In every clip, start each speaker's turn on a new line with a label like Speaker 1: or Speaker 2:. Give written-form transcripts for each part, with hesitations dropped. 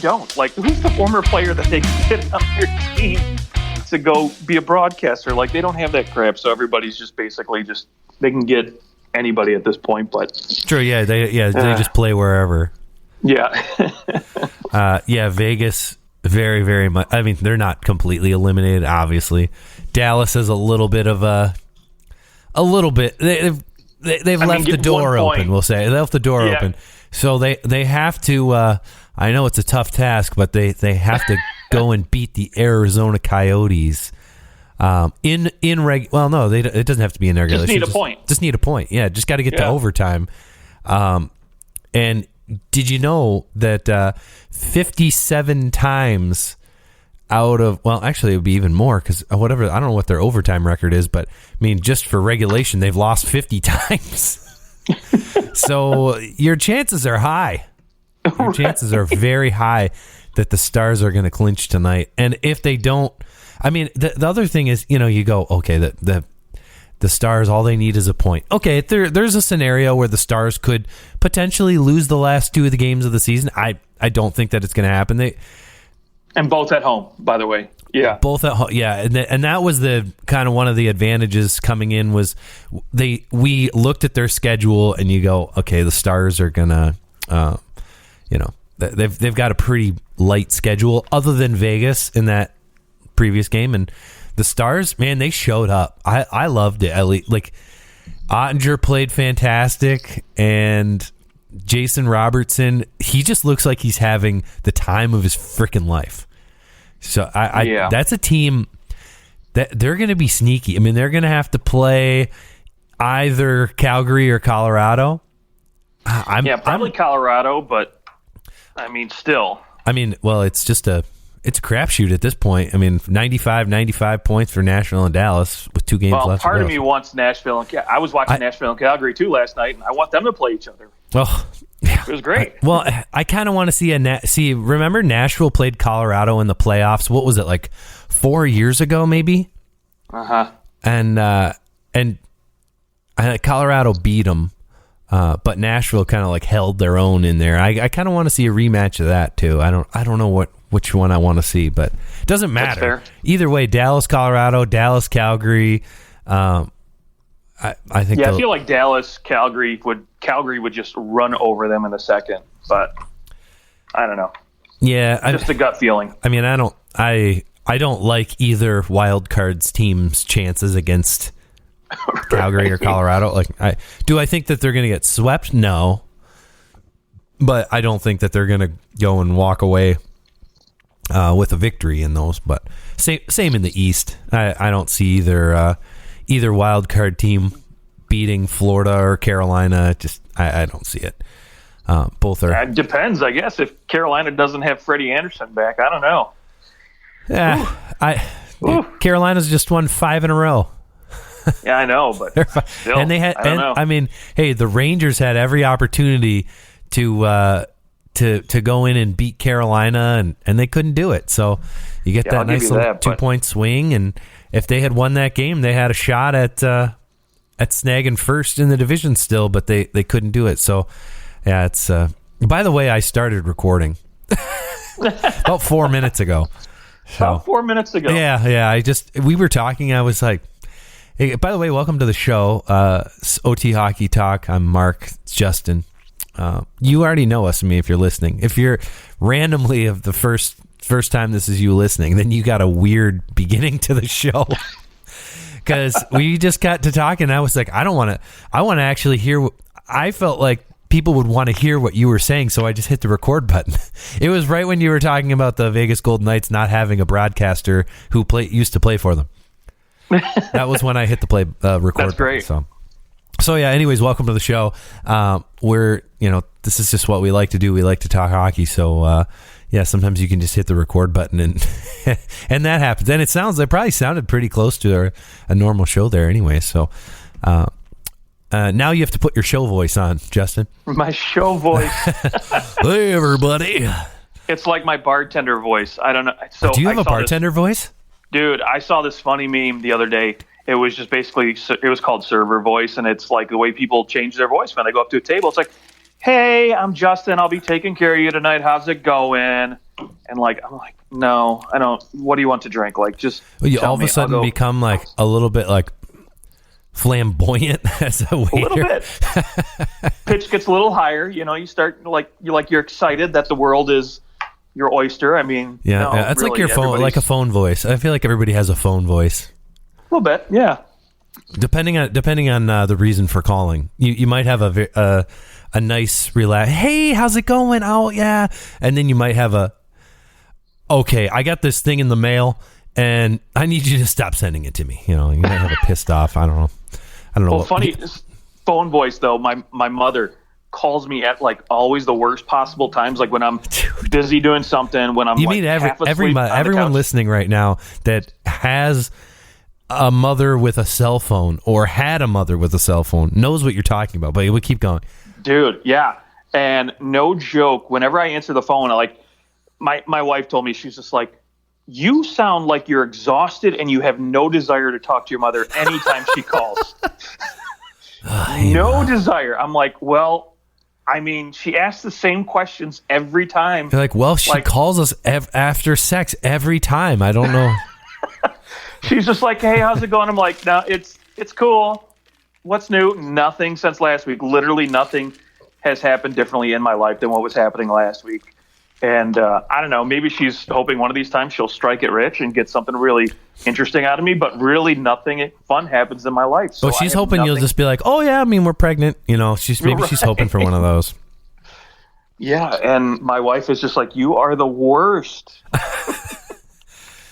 Speaker 1: don't. Like, who's the former player that they can get on their team to go be a broadcaster? Like, they don't have that crap, so everybody's just basically they can get anybody at this point. But
Speaker 2: true, yeah, they just play wherever.
Speaker 1: Yeah.
Speaker 2: Vegas, very, very much. I mean, they're not completely eliminated, obviously. Dallas is a little bit. They've left the door open. We'll say they left the door open, so they have to. I know it's a tough task, but they have to go and beat the Arizona Coyotes. It doesn't have to be in regulation. Just need a point. Yeah, just got to get to overtime. And did you know that 57 times out of, well, actually it would be even more because I don't know what their overtime record is, but I mean, just for regulation, they've lost 50 times. So your chances are high. Your chances are very high that the Stars are going to clinch tonight. And if they don't, I mean, the other thing is, you go, okay, the Stars, all they need is a point. Okay, there's a scenario where the Stars could potentially lose the last two of the games of the season. I don't think that it's going to happen.
Speaker 1: And both at home, by the way. Yeah.
Speaker 2: Both at home, yeah. And that was the kind of one of the advantages coming in was we looked at their schedule and you go, okay, the Stars are going to, they've got a pretty light schedule other than Vegas in that previous game. And the Stars, man, they showed up. I loved it. Like Ottinger played fantastic, and Jason Robertson, he just looks like he's having the time of his freaking life. So that's a team that they're going to be sneaky. I mean, they're going to have to play either Calgary or Colorado.
Speaker 1: Probably Colorado, but I mean, still.
Speaker 2: I mean, well, it's a crapshoot at this point. I mean, 95 points for Nashville and Dallas with 2 games left.
Speaker 1: Well, part of me wants Nashville and I was watching Nashville and Calgary too last night, and I want them to play each other.
Speaker 2: Oh, yeah.
Speaker 1: It was great.
Speaker 2: I kind of want to see remember Nashville played Colorado in the playoffs. What was it, like 4 years ago, maybe?
Speaker 1: Uh-huh.
Speaker 2: And Colorado beat them, but Nashville kind of like held their own in there. I kind of want to see a rematch of that too. I don't know which one I want to see, but it doesn't matter. Either way, Dallas, Colorado, Dallas, Calgary. I think.
Speaker 1: Yeah, I feel like Dallas, Calgary would just run over them in a second, but I don't know.
Speaker 2: Yeah,
Speaker 1: just a gut feeling.
Speaker 2: I mean, I don't like either wild cards team's chances against Calgary or Colorado. Like, I think that they're going to get swept? No, but I don't think that they're going to go and walk away with a victory in those. But same in the East. I don't see either wild card team beating Florida or Carolina. Just I don't see it. Both are.
Speaker 1: It depends, I guess. If Carolina doesn't have Freddie Anderson back, I don't know.
Speaker 2: Yeah, Carolina's just won 5 in a row.
Speaker 1: Yeah, I know, but still,
Speaker 2: and they had.
Speaker 1: I don't know.
Speaker 2: I mean, hey, the Rangers had every opportunity to go in and beat Carolina, and they couldn't do it. So you get that nice little 2-point swing, and if they had won that game, they had a shot at snagging first in the division still, but they couldn't do it. So yeah, it's. By the way, I started recording about 4 minutes ago. So,
Speaker 1: about 4 minutes ago.
Speaker 2: Yeah. We were talking. I was like, hey, by the way, welcome to the show, OT Hockey Talk. I'm Mark. It's Justin. You already know us. I mean, if you're listening, if you're randomly of the first time this is you listening, then you got a weird beginning to the show. Because we just got to talking, and I was like, I want to actually hear. I felt like people would want to hear what you were saying, so I just hit the record button. It was right when you were talking about the Vegas Golden Knights not having a broadcaster who used to play for them. That was when I hit the play record.
Speaker 1: That's great.
Speaker 2: Button, so yeah. Anyways, welcome to the show. This is just what we like to do. We like to talk hockey. So yeah, sometimes you can just hit the record button and and that happens. And it probably sounded pretty close to a normal show there anyway. So now you have to put your show voice on, Justin.
Speaker 1: My show voice.
Speaker 2: Hey, everybody.
Speaker 1: It's like my bartender voice. I don't know. So
Speaker 2: do you have a bartender voice?
Speaker 1: Dude, I saw this funny meme the other day. It was just basically, it was called server voice, and it's like the way people change their voice when they go up to a table. It's like, hey, I'm Justin. I'll be taking care of you tonight. How's it going? And like, I'm like, no, I don't. What do you want to drink? Like, just
Speaker 2: you all of a sudden become like a little bit like flamboyant as a waiter.
Speaker 1: A little bit. Pitch gets a little higher. You start you're excited that the world is your oyster. I mean,
Speaker 2: it's really, like your phone, like a phone voice. I feel like everybody has a phone voice.
Speaker 1: A little bit, yeah.
Speaker 2: Depending on the reason for calling, you might have a nice relax. Hey, how's it going? Oh yeah, and then you might have okay, I got this thing in the mail, and I need you to stop sending it to me. You might have a pissed off. I don't know.
Speaker 1: Well, funny phone voice though. My mother calls me at like always the worst possible times, like when I'm busy doing something, when I'm
Speaker 2: everyone listening right now that has a mother with a cell phone or had a mother with a cell phone knows what you're talking about, but we keep going.
Speaker 1: Dude, yeah. And no joke, whenever I answer the phone, my wife told me, she's just like, you sound like you're exhausted and you have no desire to talk to your mother anytime she calls. No desire. I'm like, well, I mean, she asks the same questions every time.
Speaker 2: You're like, well, she calls us after sex every time. I don't know.
Speaker 1: She's just like, hey, how's it going? I'm like, no, it's cool. What's new? Nothing since last week. Literally nothing has happened differently in my life than what was happening last week. And I don't know, maybe she's hoping one of these times she'll strike it rich and get something really interesting out of me, but really nothing fun happens in my life. So
Speaker 2: she's hoping you'll just be like, oh yeah, I mean, we're pregnant. She's hoping for one of those.
Speaker 1: Yeah, and my wife is just like, you are the worst.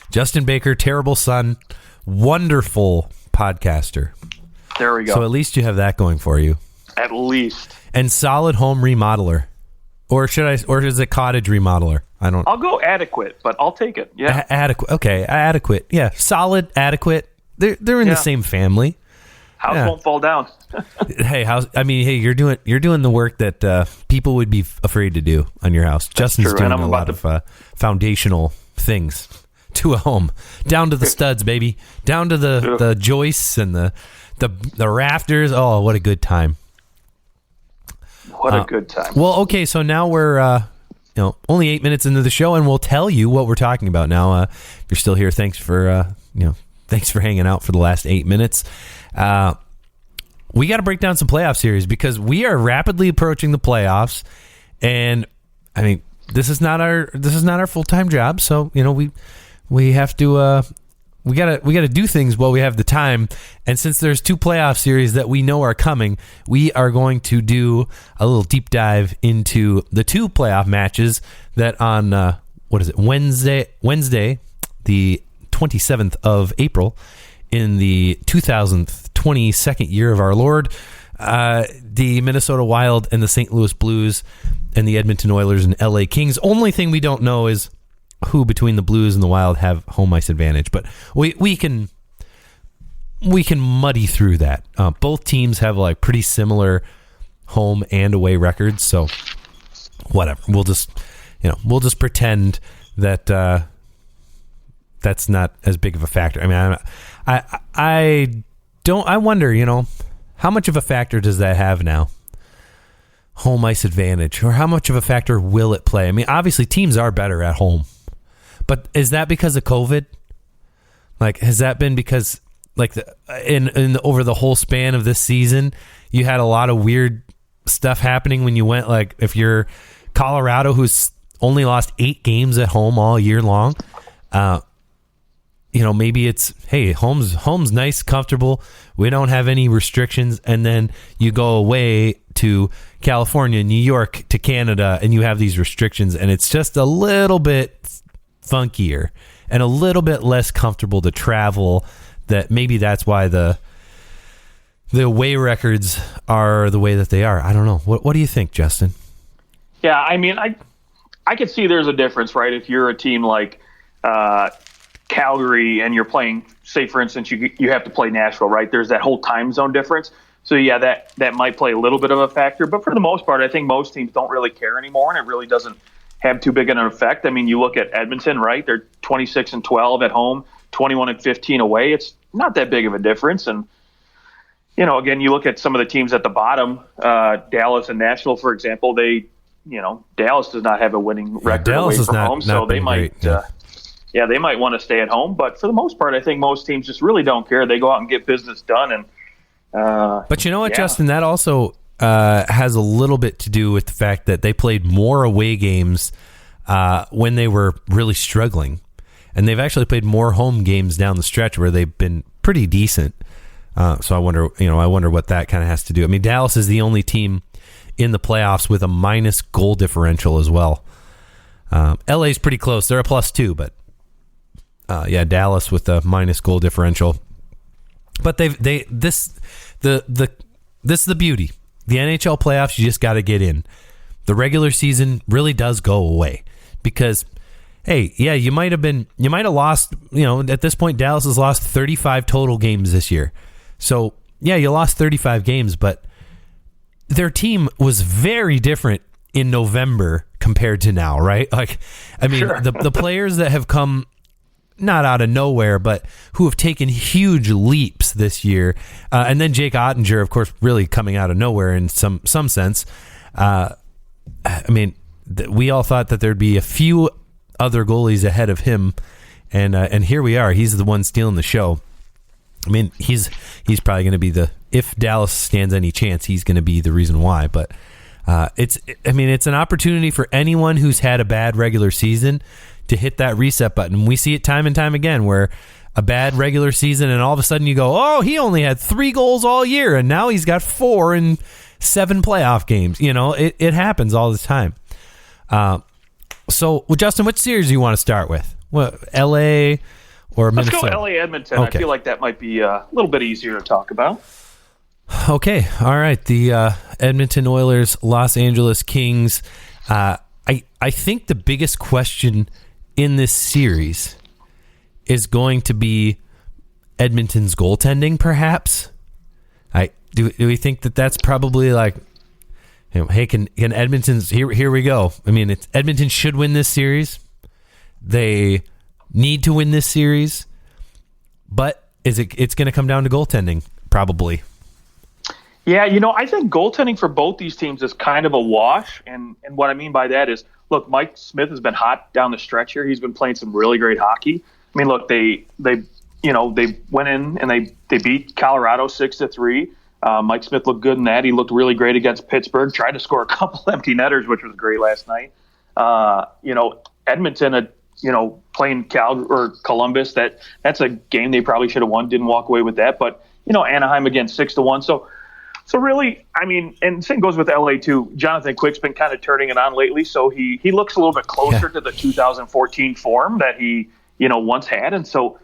Speaker 2: Justin Baker, terrible son, wonderful podcaster.
Speaker 1: There we go.
Speaker 2: So at least you have that going for you.
Speaker 1: At least.
Speaker 2: And solid home remodeler. Or is it cottage remodeler?
Speaker 1: I'll go adequate, but I'll take it. Yeah.
Speaker 2: Adequate. Okay. Adequate. Yeah. Solid, adequate. They're in the same family.
Speaker 1: House won't fall down.
Speaker 2: Hey, you're doing the work that people would be afraid to do on your house. Justin's doing a lot of foundational things to a home, down to the studs, baby, down to the joists and the rafters. Oh, what a good time!
Speaker 1: What a good time.
Speaker 2: Well, okay, so now we're only 8 minutes into the show, and we'll tell you what we're talking about now. If you're still here, thanks for hanging out for the last 8 minutes. We got to break down some playoff series because we are rapidly approaching the playoffs, and I mean this is not our full-time job, so we have to we gotta do things while we have the time. And since there's 2 playoff series that we know are coming, we are going to do a little deep dive into the 2 playoff matches that on Wednesday, the 27th of April, in the 2022nd year of our Lord, the Minnesota Wild and the St. Louis Blues and the Edmonton Oilers and LA Kings. Only thing we don't know is who between the Blues and the Wild have home ice advantage, but we can muddy through that. Both teams have like pretty similar home and away records, so whatever. We'll just pretend that that's not as big of a factor. I mean, I wonder, how much of a factor does that have now? Home ice advantage, or how much of a factor will it play? I mean, obviously teams are better at home. But is that because of COVID? Like, has that been because, like, over the whole span of this season, you had a lot of weird stuff happening when you went, like, if you're Colorado, who's only lost 8 games at home all year long, maybe it's, hey, home's nice, comfortable. We don't have any restrictions. And then you go away to California, New York, to Canada, and you have these restrictions, and it's just a little bit funkier and a little bit less comfortable to travel. That maybe that's why the away records are the way that they are. I don't know. What do you think, Justin?
Speaker 1: Yeah, I mean, I could see there's a difference, right? If you're a team like Calgary and you're playing, say for instance, you have to play Nashville, right? There's that whole time zone difference. So yeah, that might play a little bit of a factor, but for the most part, I think most teams don't really care anymore, and it really doesn't have too big an effect. I mean, you look at Edmonton, right? They're 26-12 at home, 21-15 away. It's not that big of a difference. And, again, you look at some of the teams at the bottom, Dallas and Nashville, for example, they Dallas does not have a winning record away from home, so they might. They might want to stay at home. But for the most part, I think most teams just really don't care. They go out and get business done. And
Speaker 2: but you know what, Justin? That also has a little bit to do with the fact that they played more away games when they were really struggling. And they've actually played more home games down the stretch where they've been pretty decent. So I wonder what that kind of has to do. I mean, Dallas is the only team in the playoffs with a minus goal differential as well. LA's pretty close. They're a +2, but Dallas with a minus goal differential. But this is the beauty. The NHL playoffs, you just got to get in. The regular season really does go away because, hey, yeah, you might have lost, at this point, Dallas has lost 35 total games this year. So, yeah, you lost 35 games, but their team was very different in November compared to now, right? Like, I mean, sure. the players that have come not out of nowhere, but who have taken huge leaps this year, and then Jake Ottinger, of course, really coming out of nowhere in some sense. I mean, we all thought that there'd be a few other goalies ahead of him, and here we are. He's the one stealing the show. I mean, he's probably going to be if Dallas stands any chance, he's going to be the reason why. But it's an opportunity for anyone who's had a bad regular season to hit that reset button. We see it time and time again where a bad regular season and all of a sudden you go, oh, he only had 3 goals all year and now he's got 4 in 7 playoff games. It happens all the time. So, Justin, what series do you want to start with? What, L.A. or Minnesota?
Speaker 1: Let's go L.A. Edmonton. Okay. I feel like that might be a little bit easier to talk about.
Speaker 2: Okay. All right. The Edmonton Oilers, Los Angeles Kings. I think the biggest question in this series is going to be Edmonton's goaltending, perhaps. Do we think that that's probably like, hey, can Edmonton's here we go. I mean, Edmonton should win this series. They need to win this series, but it's going to come down to goaltending, probably.
Speaker 1: Yeah, I think goaltending for both these teams is kind of a wash, and what I mean by that is, look, Mike Smith has been hot down the stretch here. He's been playing some really great hockey. I mean, look, they went in and they beat Colorado 6-3. Mike Smith looked good in that. He looked really great against Pittsburgh. Tried to score a couple empty netters, which was great last night. Edmonton, playing Columbus. That's a game they probably should have won. Didn't walk away with that. But Anaheim again 6-1. So really, I mean, and same goes with LA too. Jonathan Quick's been kind of turning it on lately, so he looks a little bit closer to the 2014 form that he once had, and so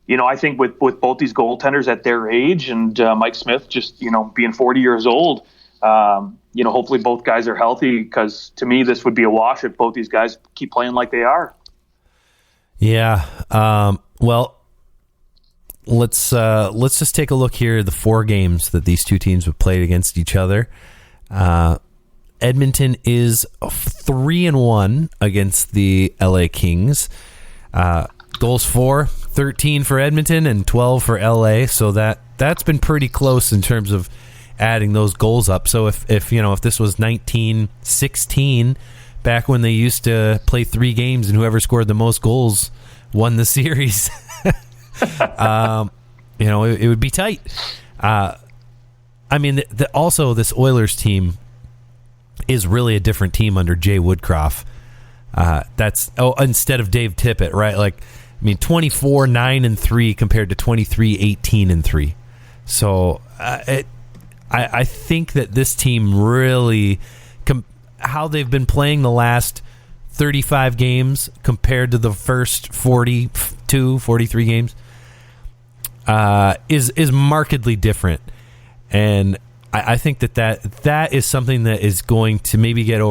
Speaker 1: I think with both these goaltenders at their age and Mike Smith just being 40 years old, hopefully both guys are healthy, because to me this would be a wash if both these guys keep playing like they are. Yeah.
Speaker 2: Well. Let's just take a look here at the 4 games that these two teams have played against each other. Edmonton is 3-1 against the LA Kings. Goals for 13 for Edmonton and 12 for LA. So that's been pretty close in terms of adding those goals up. So if this was 1916 back when they used to play 3 games and whoever scored the most goals won the series. It would be tight. I mean, also this Oilers team is really a different team under Jay Woodcroft. Instead of Dave Tippett, right? Like, I mean, 24-9-3 compared to 23-18-3. So I think that this team really, how they've been playing the last 35 games compared to the first 43 games, is markedly different, and I think that is something that is going to maybe get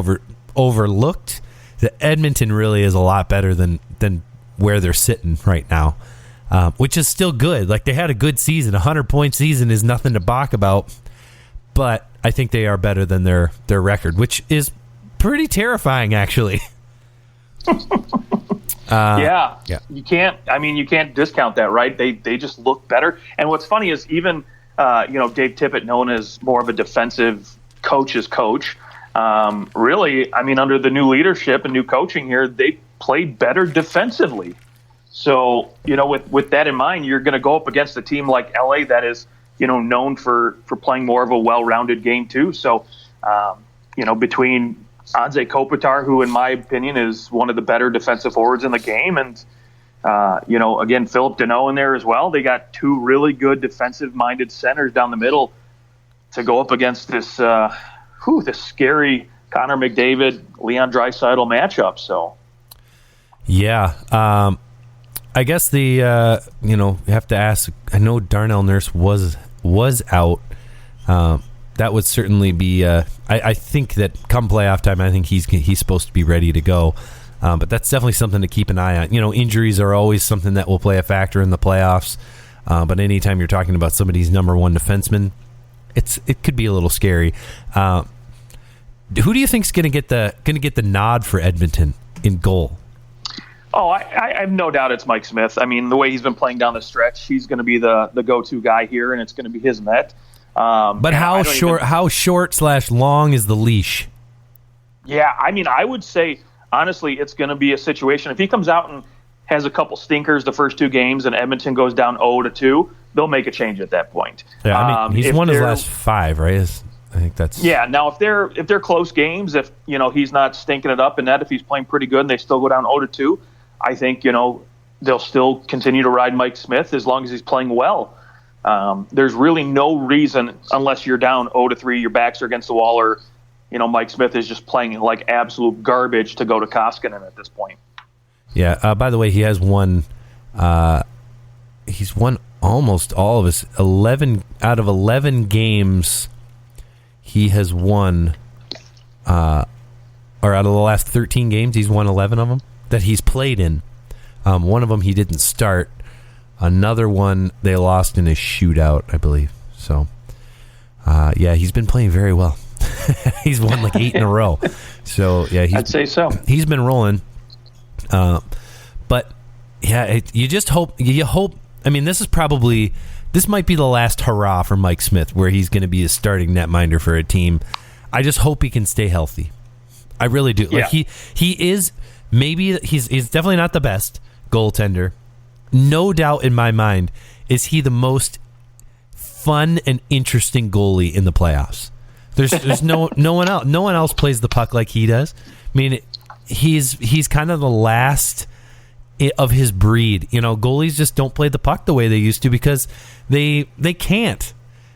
Speaker 2: overlooked. That Edmonton really is a lot better than where they're sitting right now, which is still good. Like, they had a good season. 100-point season is nothing to balk about, but I think they are better than their record, which is pretty terrifying, actually.
Speaker 1: Yeah. You can't discount that, right? They just look better. And what's funny is even Dave Tippett, known as more of a defensive coach's coach, really, I mean, under the new leadership and new coaching here, they played better defensively. So, with that in mind, you're going to go up against a team like LA that is, known for playing more of a well-rounded game too. So, between Anze Kopitar, who in my opinion is one of the better defensive forwards in the game, and again, Philip Denau in there as well. They got two really good defensive-minded centers down the middle to go up against this this scary Connor McDavid, Leon Draisaitl matchup. So,
Speaker 2: yeah, I guess you have to ask. I know Darnell Nurse was out. That would certainly be. I think that come playoff time, I think he's supposed to be ready to go. But that's definitely something to keep an eye on. Injuries are always something that will play a factor in the playoffs. But anytime you're talking about somebody's number one defenseman, it could be a little scary. Who do you think's going to get the nod for Edmonton in goal?
Speaker 1: Oh, I have no doubt it's Mike Smith. I mean, the way he's been playing down the stretch, he's going to be the go-to guy here, and it's going to be his net.
Speaker 2: But how short/long is the leash?
Speaker 1: Yeah, I mean, I would say honestly, it's going to be a situation. If he comes out and has a couple stinkers the first two games, and Edmonton goes down 0-2, they'll make a change at that point.
Speaker 2: Yeah, I mean, he's won his last 5, right? I think that's.
Speaker 1: Yeah. Now, if they're close games, if he's not stinking it up in net, if he's playing pretty good, and they still go down 0-2, I think they'll still continue to ride Mike Smith as long as he's playing well. There's really no reason, unless you're down 0-3, your backs are against the wall, or Mike Smith is just playing like absolute garbage to go to Koskinen at this point.
Speaker 2: Yeah. By the way, he has won. He's won almost all of his 11 out of 11 games. He has won, or out of the last 13 games, he's won 11 of them that he's played in. One of them he didn't start. Another one they lost in a shootout, I believe. So, he's been playing very well. He's won like 8 in a row. So, yeah,
Speaker 1: I'd say so.
Speaker 2: He's been rolling. But, yeah, you just hope. I mean, this might be the last hurrah for Mike Smith, where he's going to be a starting netminder for a team. I just hope he can stay healthy. I really do.
Speaker 1: Yeah.
Speaker 2: Like he is. Maybe he's definitely not the best goaltender. No doubt in my mind is he the most fun and interesting goalie in the playoffs. There's no one else. No one else plays the puck like he does. I mean, he's kind of the last of his breed. Goalies just don't play the puck the way they used to because they can't.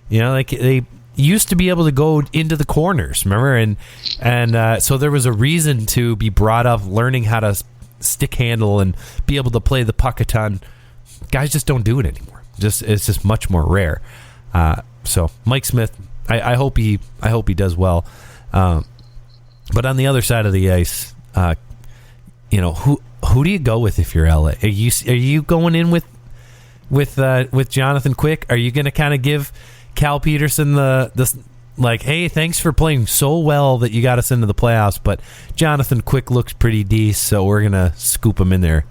Speaker 2: Like they used to be able to go into the corners, remember? And so there was a reason to be brought up learning how to stick handle and be able to play the puck a ton. Guys just don't do it anymore. It's just much more rare. So Mike Smith, I hope he does well. But on the other side of the ice, who do you go with if you're LA? Are you going in with Jonathan Quick? Are you going to kind of give Cal Peterson the hey, thanks for playing so well that you got us into the playoffs, but Jonathan Quick looks pretty decent, so we're going to scoop him in there?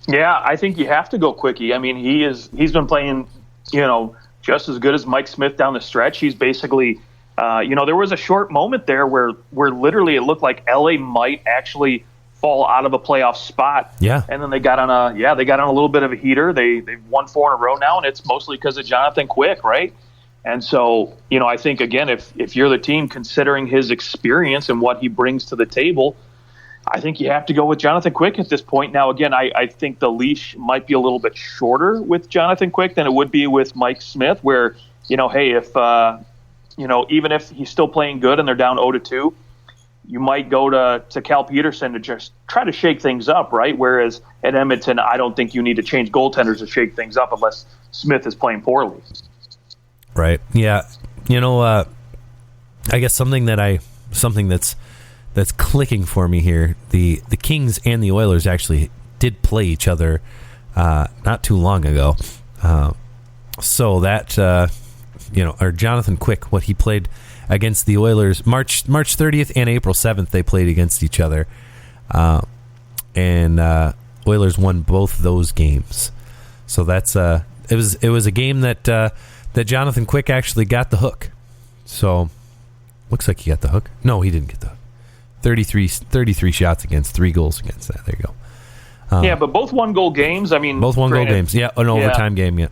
Speaker 1: Yeah, I think you have to go Quickie. I mean, he's been playing, just as good as Mike Smith down the stretch. He's basically, there was a short moment there where literally it looked like LA might actually fall out of a playoff spot.
Speaker 2: Yeah.
Speaker 1: And then they got on a little bit of a heater. They've won 4 in a row now, and it's mostly because of Jonathan Quick, right? And so, I think, again, if you're the team, considering his experience and what he brings to the table, I think you have to go with Jonathan Quick at this point. Now, again, I think the leash might be a little bit shorter with Jonathan Quick than it would be with Mike Smith, where, hey, if, even if he's still playing good and they're down 0-2, you might go to Cal Peterson to just try to shake things up, right? Whereas at Edmonton, I don't think you need to change goaltenders to shake things up unless Smith is playing poorly.
Speaker 2: Right. Yeah. I guess something that's clicking for me here. The Kings and the Oilers actually did play each other not too long ago. So that or Jonathan Quick, what he played against the Oilers March 30th and April 7th, they played against each other, and Oilers won both those games. So that's it was a game that Jonathan Quick actually got the hook. So Looks like he got the hook. No, he didn't get the hook. 33 shots against, 3 goals against that. There you go.
Speaker 1: Yeah, but both 1-goal games. I mean,
Speaker 2: both 1-goal games. Yeah, an overtime game. Yeah.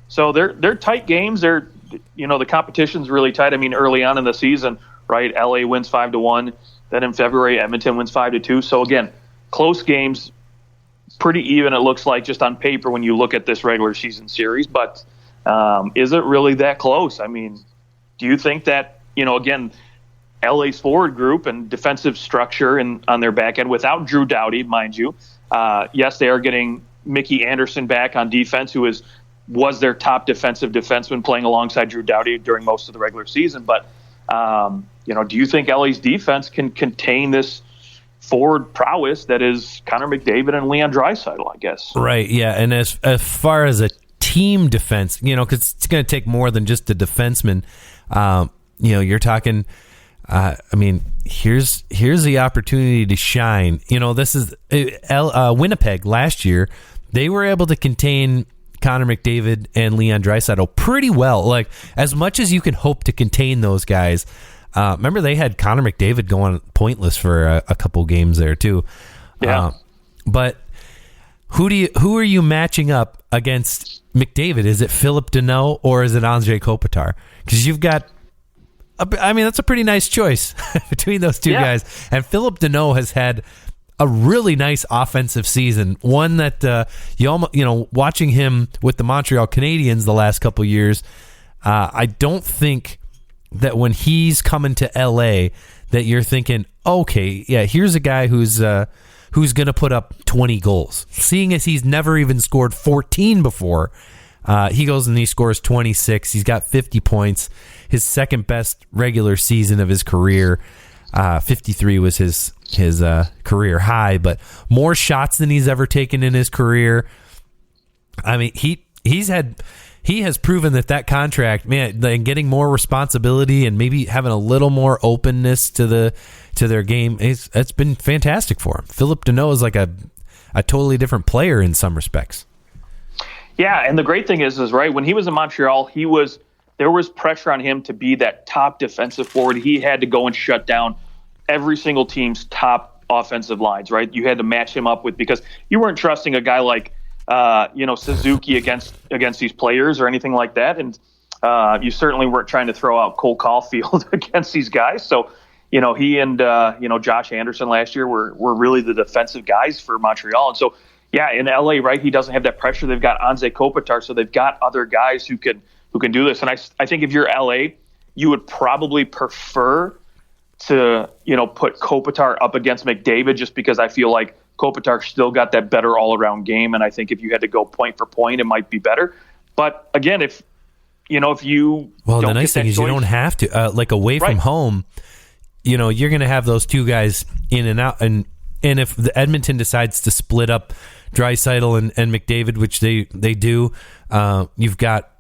Speaker 1: So they're tight games. They're, the competition's really tight. I mean, early on in the season, right? LA wins 5-1. Then in February, Edmonton wins 5-2. So again, close games, pretty even. It looks like just on paper when you look at this regular season series. But is it really that close? I mean, do you think that again, LA's forward group and defensive structure and on their back end without Drew Doughty, mind you. Yes, they are getting Mickey Anderson back on defense, who was their top defensive defenseman playing alongside Drew Doughty during most of the regular season. But, do you think LA's defense can contain this forward prowess that is Connor McDavid and Leon Draisaitl, I guess? Right,
Speaker 2: yeah. And as far as a team defense, because it's going to take more than just a defenseman, you're talking – here's the opportunity to shine. This is Winnipeg last year. They were able to contain Connor McDavid and Leon Draisaitl pretty well. Like, as much as you can hope to contain those guys. Remember, they had Connor McDavid going pointless for a couple games there too.
Speaker 1: Yeah.
Speaker 2: But who are you matching up against McDavid? Is it Philip Denau or is it Anze Kopitar? Because you've got. That's a pretty nice choice between those two guys. And Philip Denau has had a really nice offensive season. One that watching him with the Montreal Canadiens the last couple years, I don't think that when he's coming to LA that you're thinking, okay, yeah, here's a guy who's going to put up 20 goals. Seeing as he's never even scored 14 before, he goes and he scores 26. He's got 50 points. His second best regular season of his career. 53 was his career high, but more shots than he's ever taken in his career. I mean, he has proven that contract, man, and getting more responsibility and maybe having a little more openness to their game, it's been fantastic for him. Philip Denau is like a totally different player in some respects.
Speaker 1: Yeah, and the great thing is right, when he was in Montreal, there was pressure on him to be that top defensive forward. He had to go and shut down every single team's top offensive lines, right? You had to match him up with, because you weren't trusting a guy like Suzuki against these players or anything like that, and you certainly weren't trying to throw out Cole Caulfield against these guys. So he and Josh Anderson last year were really the defensive guys for Montreal, and so. Yeah, in LA, right, he doesn't have that pressure. They've got Anze Kopitar, so they've got other guys who can do this. And I think if you're LA, you would probably prefer to, put Kopitar up against McDavid, just because I feel like Kopitar still got that better all-around game, and I think if you had to go point for point, it might be better. But again, if you
Speaker 2: the nice thing is you don't have to like away from home. You're going to have those two guys in and out, and if the Edmonton decides to split up Draisaitl and McDavid, which they do, you've got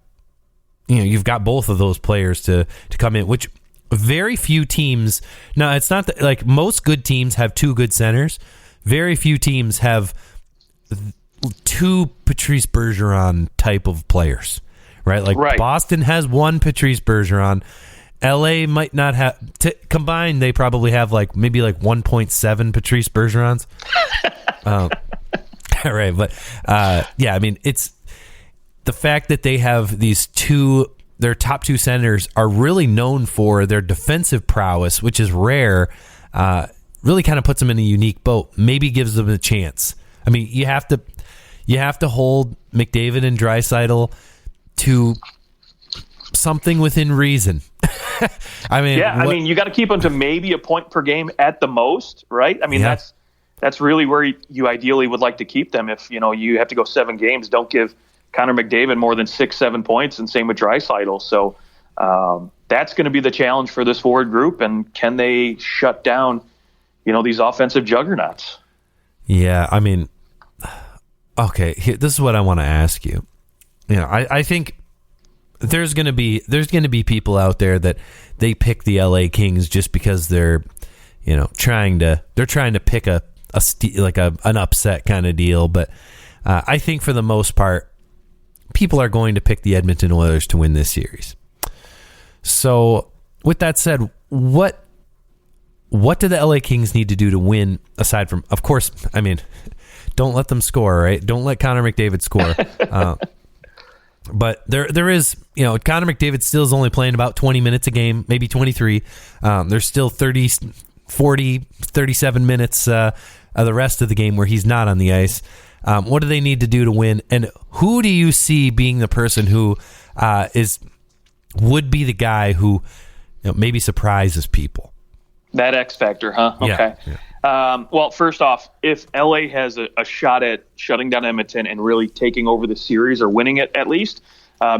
Speaker 2: both of those players to come in, which very few teams. Now, it's not that, like, most good teams have two good centers. Very few teams have two Patrice Bergeron type of players, right? Like Boston has one Patrice Bergeron. LA might not have combined. They probably have maybe 1.7 Patrice Bergerons. Right, but it's the fact that they have their top two centers are really known for their defensive prowess, which is rare. Really kind of puts them in a unique boat. Maybe gives them a chance. I mean, you have to hold McDavid and Draisaitl to something within reason.
Speaker 1: You got to keep them to maybe a point per game at the most, right? I mean, that's really where you ideally would like to keep them. If you have to go 7 games, don't give Connor McDavid more than 6-7 points, and same with Draisaitl. So that's going to be the challenge for this forward group, and can they shut down these offensive juggernauts?
Speaker 2: Yeah, I mean, okay, this is what I want to ask you. I think there's going to be people out there that they pick the LA Kings just because they're trying to pick an upset kind of deal. But I think for the most part, people are going to pick the Edmonton Oilers to win this series. So with that said, what do the LA Kings need to do to win, aside from, of course, I mean, don't let them score, right? Don't let Connor McDavid score. But there is, Connor McDavid still is only playing about 20 minutes a game, maybe 23. There's still 30, 40, 37 minutes of the rest of the game where he's not on the ice. What do they need to do to win? And who do you see being the person who would be the guy who maybe surprises people?
Speaker 1: That X factor, huh? Okay. Yeah. Well, first off, if LA has a shot at shutting down Edmonton and really taking over the series or winning it at least,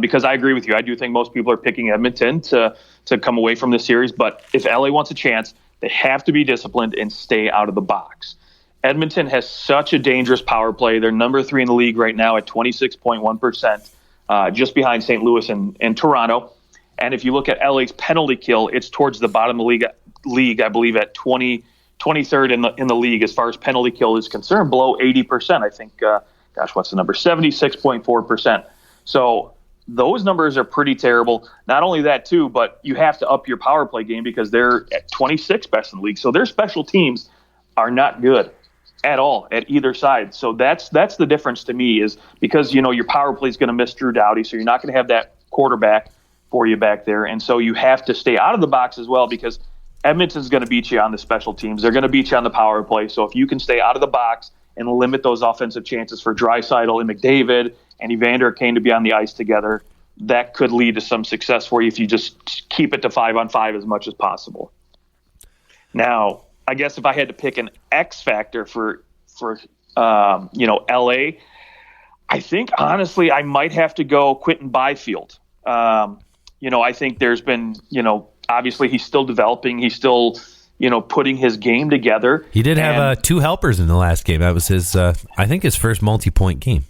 Speaker 1: because I agree with you. I do think most people are picking Edmonton to come away from the series. But if LA wants a chance, they have to be disciplined and stay out of the box. Edmonton has such a dangerous power play. They're number 3 in the league right now at 26.1%, just behind St. Louis and Toronto. And if you look at LA's penalty kill, it's towards the bottom of the league, I believe, at 23rd in the league as far as penalty kill is concerned, below 80%. I think, what's the number? 76.4%. So those numbers are pretty terrible. Not only that, too, but you have to up your power play game because they're at 26th best in the league. So their special teams are not good at all at either side. So that's the difference to me, is because, your power play is going to miss Drew Doughty, so you're not going to have that quarterback for you back there. And so you have to stay out of the box as well, because Edmonton's going to beat you on the special teams. They're going to beat you on the power play. So if you can stay out of the box and limit those offensive chances for Draisaitl and McDavid and Evander Kane to be on the ice together, that could lead to some success for you if you just keep it to 5-on-5 as much as possible. Now, I guess if I had to pick an X factor for LA, I think honestly I might have to go Quinton Byfield. I think there's been, obviously he's still developing. He's still, putting his game together.
Speaker 2: He did have 2 helpers in the last game. That was his, I think, his first multi-point game.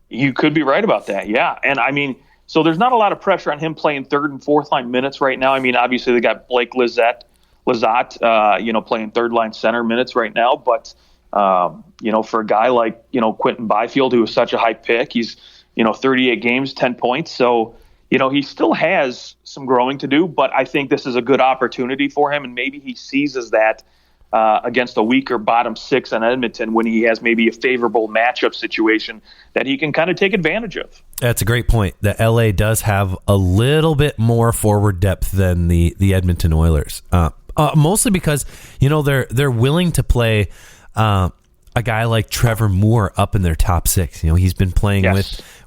Speaker 1: You could be right about that, yeah. And I mean, so there's not a lot of pressure on him playing 3rd and 4th line minutes right now. I mean, obviously they got Blake Lizotte, playing 3rd line center minutes right now. But, for a guy like, Quinton Byfield, who was such a high pick, he's, 38 games, 10 points. So, he still has some growing to do, but I think this is a good opportunity for him, and maybe he seizes that against a weaker bottom 6 in Edmonton when he has maybe a favorable matchup situation that he can kind of take advantage of.
Speaker 2: That's a great point. The LA does have a little bit more forward depth than the Edmonton Oilers, mostly because they're willing to play a guy like Trevor Moore up in their top 6. He's been playing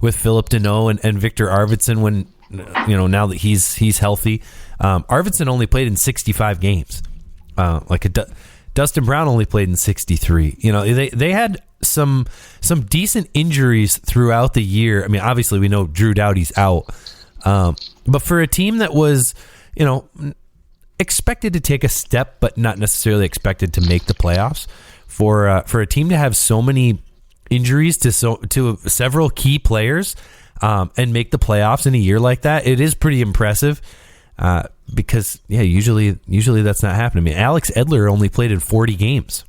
Speaker 2: with Philip Denau and Victor Arvidsson when now that he's healthy. Arvidsson only played in 65 games. Dustin Brown only played in 63. They had some decent injuries throughout the year. I mean, obviously we know Drew Doughty's out, but for a team that was expected to take a step but not necessarily expected to make the playoffs, for a team to have so many injuries to several key players and make the playoffs in a year like that, it is pretty impressive. Because usually that's not happening. I mean, Alex Edler only played in 40 games,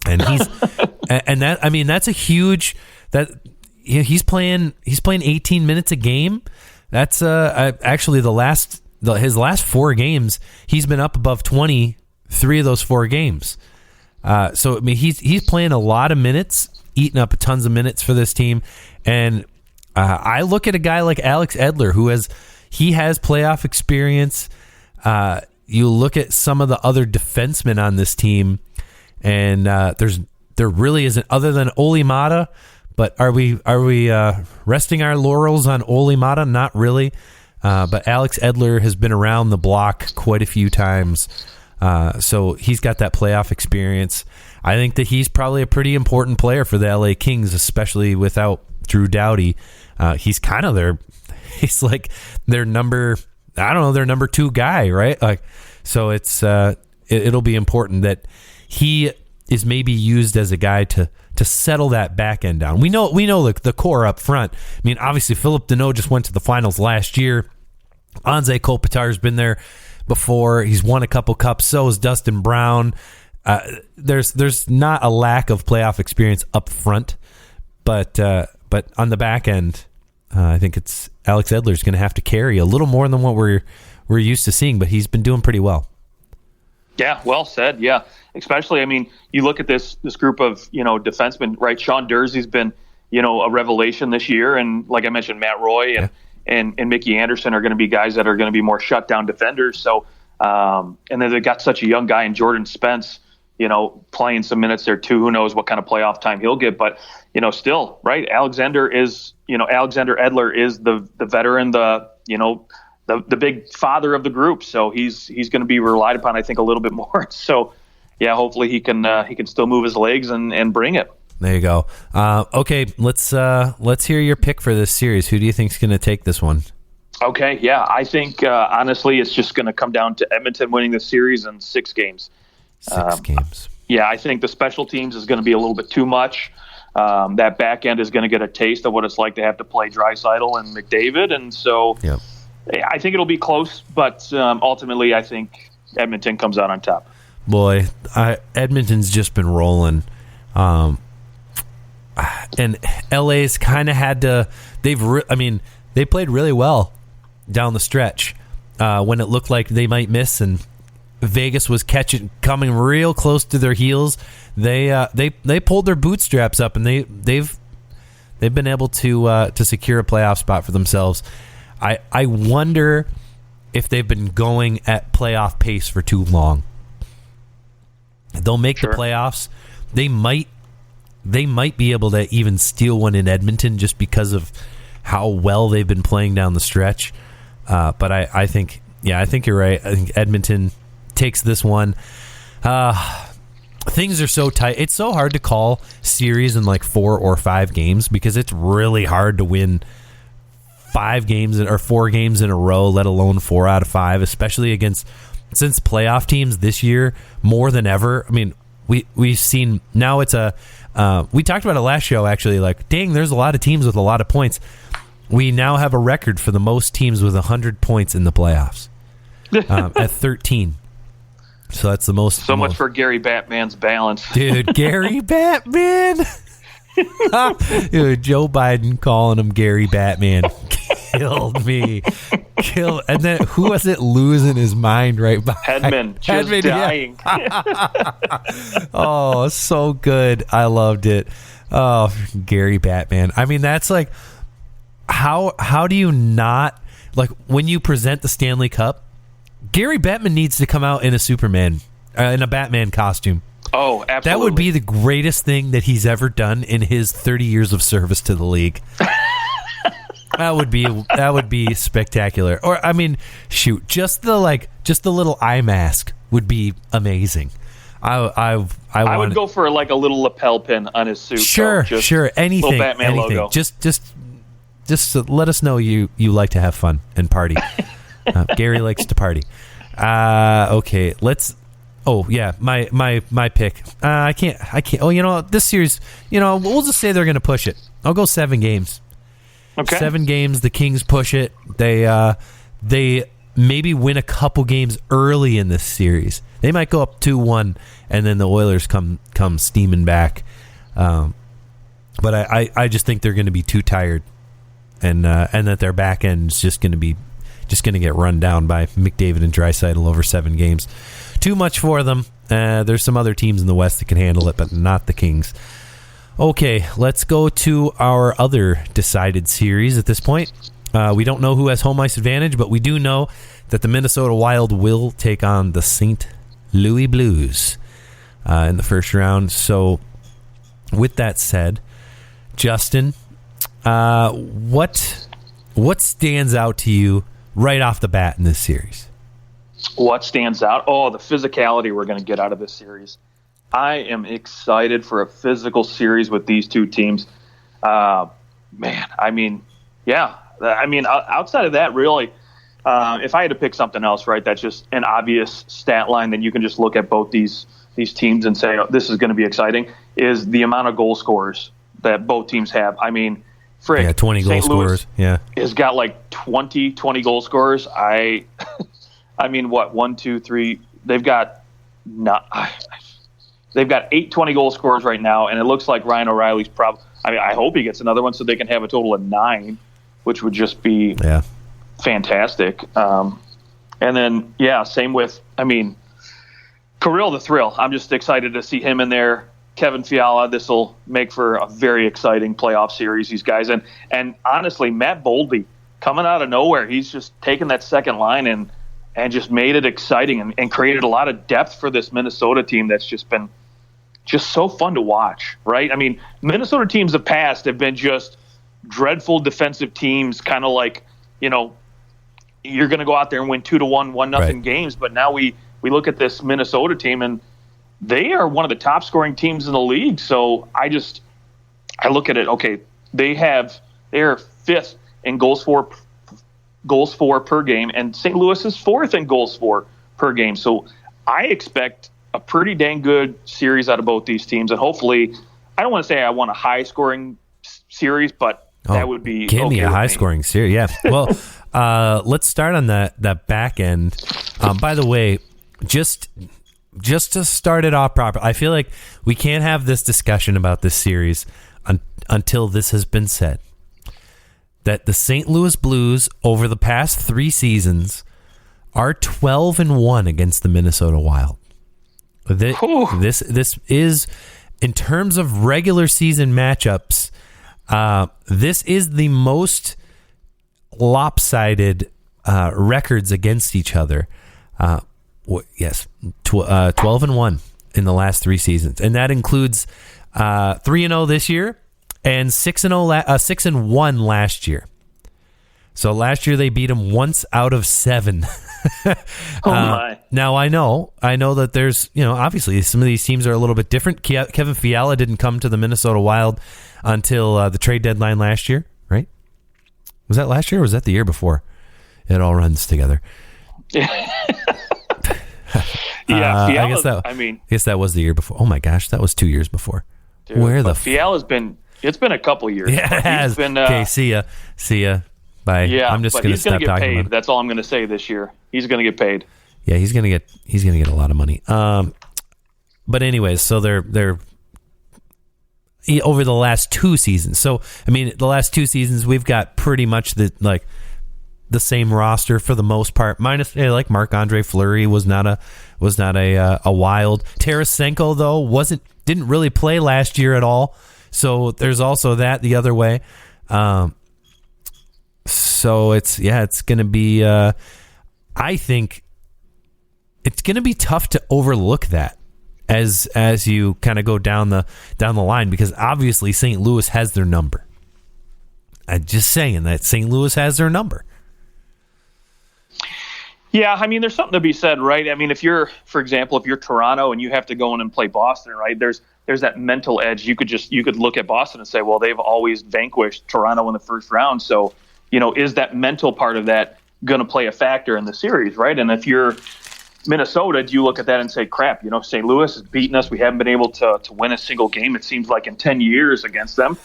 Speaker 2: and he's and that, I mean, that's a huge that he's playing 18 minutes a game. That's actually his last 4 games he's been up above 20 3 of those 4 games. So I mean, he's playing a lot of minutes, eating up tons of minutes for this team, and I look at a guy like Alex Edler who has playoff experience. You look at some of the other defensemen on this team, and there really isn't, other than Olli Maatta. But are we resting our laurels on Olli Maatta? Not really. But Alex Edler has been around the block quite a few times, so he's got that playoff experience. I think that he's probably a pretty important player for the LA Kings, especially without Drew Doughty. He's kind of he's like their number 2 guy, right? Like, so it's it'll be important that he is maybe used as a guy to settle that back end down. We know the core up front. I mean, obviously Philip Denau just went to the finals last year. Anze Kopitar's been there before. He's won a couple cups. So is Dustin Brown. There's not a lack of playoff experience up front, but on the back end, I think it's Alex Edler's going to have to carry a little more than what we're used to seeing, but he's been doing pretty well.
Speaker 1: Yeah, well said. Yeah, especially, I mean, you look at this group of, defensemen, right? Sean Durzee's been, a revelation this year. And like I mentioned, Matt Roy and Mickey Anderson are going to be guys that are going to be more shutdown defenders. So, and then they got such a young guy in Jordan Spence, playing some minutes there too. Who knows what kind of playoff time he'll get, but, still, right. Alexander Edler is the veteran, the big father of the group. So he's going to be relied upon, I think, a little bit more. So yeah, hopefully he can still move his legs and bring it.
Speaker 2: There you go. Okay, let's hear your pick for this series. Who do you think is going to take this one?
Speaker 1: Okay, yeah, I think honestly it's just going to come down to Edmonton winning the series in 6 games.
Speaker 2: 6 games.
Speaker 1: Yeah, I think the special teams is going to be a little bit too much. That back end is going to get a taste of what it's like to have to play Draisaitl and McDavid, and so
Speaker 2: yep.
Speaker 1: I think it'll be close, but ultimately I think Edmonton comes out on top.
Speaker 2: Boy, Edmonton's just been rolling. And LA's kind of had to. They played really well down the stretch when it looked like they might miss, and Vegas was coming real close to their heels. They pulled their bootstraps up, and they've been able to secure a playoff spot for themselves. I wonder if they've been going at playoff pace for too long. They'll make the playoffs. They might be able to even steal one in Edmonton just because of how well they've been playing down the stretch. But I think you're right. I think Edmonton takes this one. Things are so tight. It's so hard to call series in like 4 or 5 games because it's really hard to win 5 games or 4 games in a row, let alone 4 out of 5, especially since playoff teams this year more than ever. I mean, we've seen now it's we talked about it last show actually, like, dang, there's a lot of teams with a lot of points. We now have a record for the most teams with 100 points in the playoffs at 13. So that's the most.
Speaker 1: So much for Gary Batman's balance.
Speaker 2: Dude, Gary Batman. Dude, Joe Biden calling him Gary Batman killed me. And then who was it losing his mind right behind?
Speaker 1: Hedman, just dying.
Speaker 2: Yeah. Oh, so good. I loved it. Oh, Gary Batman. I mean, that's like, how do you not, like, when you present the Stanley Cup, Gary Batman needs to come out in a Superman, in a Batman costume.
Speaker 1: Oh, absolutely.
Speaker 2: That would be the greatest thing that he's ever done in his 30 years of service to the league. That would be spectacular. Or, I mean, shoot, just the little eye mask would be amazing. I
Speaker 1: would go for like a little lapel pin on his suit.
Speaker 2: Sure, anything,
Speaker 1: little Batman
Speaker 2: anything.
Speaker 1: Logo.
Speaker 2: Just let us know you like to have fun and party. Gary likes to party. Okay, let's. Oh yeah, my pick. I can't. Oh, this series. We'll just say they're going to push it. I'll go 7 games.
Speaker 1: Okay.
Speaker 2: 7 games. The Kings push it. They maybe win a couple games early in this series. They might go up 2-1, and then the Oilers come steaming back. But I just think they're going to be too tired, and that their back end is just going to get run down by McDavid and Draisaitl over 7 games. Too much for them. There's some other teams in the West that can handle it, but not the Kings. Okay, let's go to our other decided series at this point. We don't know who has home ice advantage, but we do know that the Minnesota Wild will take on the St. Louis Blues in the first round. So with that said, Justin, what stands out to you right off the bat in this series?
Speaker 1: What stands out? Oh, the physicality we're going to get out of this series. I am excited for a physical series with these two teams. Man, I mean, yeah. I mean, outside of that, really, if I had to pick something else, right, that's just an obvious stat line, then you can just look at both these teams and say, oh, this is going to be exciting, is the amount of goal scorers that both teams have. I mean, frick.
Speaker 2: Yeah, 20 goal scorers. Yeah.
Speaker 1: Has got like 20 goal scorers. I mean, what, 1, 2, 3? They've got 8 20 goal scorers right now, and it looks like Ryan O'Reilly's probably. I mean, I hope he gets another one so they can have a total of 9, which would just be fantastic. And then, yeah, same with. I mean, Kirill the Thrill. I'm just excited to see him in there. Kevin Fiala, this will make for a very exciting playoff series, these guys. And honestly, Matt Boldy, coming out of nowhere, he's just taken that second line and just made it exciting and created a lot of depth for this Minnesota team that's just been just so fun to watch, right? I mean, Minnesota teams of past have been just dreadful defensive teams, kind of like, you know, you're going to go out there and win 2-1, 1-0 games. But now we look at this Minnesota team, and they are one of the top scoring teams in the league. So I look at it, okay, they are fifth in goals for per game, and St. Louis is fourth in goals for per game. So I expect a pretty dang good series out of both these teams, and hopefully, I don't want to say I want a high scoring series, but that would be
Speaker 2: give me a high scoring series. Yeah. Well, let's start on that back end. By the way, just to start it off proper, I feel like we can't have this discussion about this series until this has been said. That the St. Louis Blues over the past 3 seasons are 12-1 against the Minnesota Wild. This is, in terms of regular season matchups, this is the most lopsided records against each other. Yes, 12-1 in the last 3 seasons, and that includes 3-0 this year and 6-1 last year. So last year they beat them once out of 7.
Speaker 1: My.
Speaker 2: Now I know that there's, obviously some of these teams are a little bit different. Kevin Fiala didn't come to the Minnesota Wild until the trade deadline last year, right? Was that last year or was that the year before? It all runs together.
Speaker 1: Yeah,
Speaker 2: I guess that was the year before. Oh my gosh, that was 2 years before.
Speaker 1: Dude, Fiala's been. It's been a couple years.
Speaker 2: Yeah, it has. Okay, see ya. Bye.
Speaker 1: Yeah,
Speaker 2: I'm just going to stop talking about it.
Speaker 1: That's all I'm going to say this year. He's going to get paid.
Speaker 2: Yeah, he's going to get a lot of money. But anyways, so they're over the last 2 seasons. So I mean, the last 2 seasons we've got pretty much the same roster for the most part. Minus like Marc-Andre Fleury was not a Wild. Tarasenko though didn't really play last year at all. So there's also that the other way. So it's going to be. I think it's going to be tough to overlook that as you kind of go down the line, because obviously St. Louis has their number. I'm just saying that St. Louis has their number.
Speaker 1: Yeah, I mean, there's something to be said, right? I mean, for example, if you're Toronto and you have to go in and play Boston, right? There's that mental edge. You could look at Boston and say, well, they've always vanquished Toronto in the first round. So, is that mental part of that going to play a factor in the series, right? And if you're Minnesota, do you look at that and say, crap, St. Louis has beaten us. We haven't been able to win a single game, it seems like, in 10 years against them.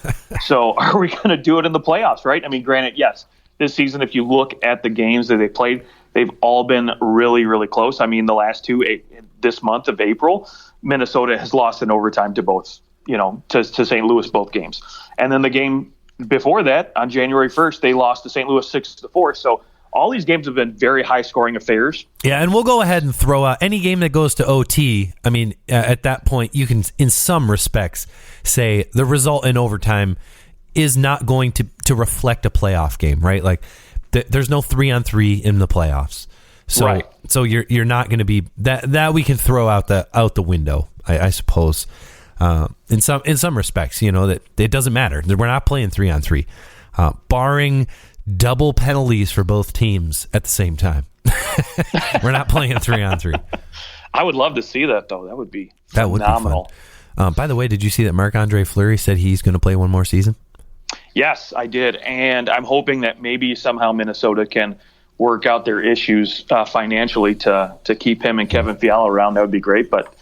Speaker 1: So are we going to do it in the playoffs, right? I mean, granted, yes, this season, if you look at the games that they played, they've all been really, really close. I mean, the last 2 this month of April, Minnesota has lost in overtime to both, to St. Louis both games. And then the game before that, on January 1st, they lost to St. Louis 6-4. So all these games have been very high-scoring affairs.
Speaker 2: Yeah, and we'll go ahead and throw out any game that goes to OT. I mean, at that point, you can, in some respects, say the result in overtime is not going to reflect a playoff game, right? Like, there's no 3-on-3 in the playoffs, so
Speaker 1: right.
Speaker 2: So you're not going to be that we can throw out the window, I suppose. In some respects, that it doesn't matter. We're not playing 3-on-3, barring double penalties for both teams at the same time. We're not playing 3-on-3.
Speaker 1: I would love to see that, though. That would be phenomenal.
Speaker 2: Be fun. By the way, did you see that Marc-Andre Fleury said he's going to play one more season?
Speaker 1: Yes, I did, and I'm hoping that maybe somehow Minnesota can work out their issues financially to keep him and Kevin Fiala around. That would be great, but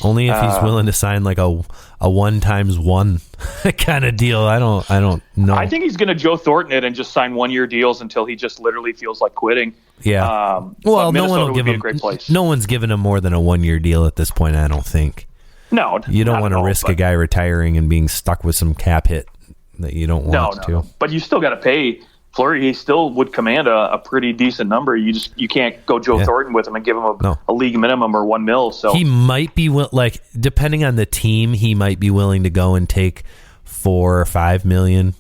Speaker 2: only if he's willing to sign like a 1x1 kind of deal. I don't know.
Speaker 1: I think he's going to Joe Thornton it and just sign 1-year deals until he just literally feels like quitting.
Speaker 2: Yeah. Well, no one will give him a great place. No one's given him more than a 1-year deal at this point, I don't think.
Speaker 1: No,
Speaker 2: you don't want to risk a guy retiring and being stuck with some cap hit that you don't want to.
Speaker 1: But you still got to pay Fleury, he still would command a pretty decent number. You can't go Joe Thornton with him and give him a league minimum or $1 million. So
Speaker 2: he might be depending on the team, he might be willing to go and take $4 or $5 million.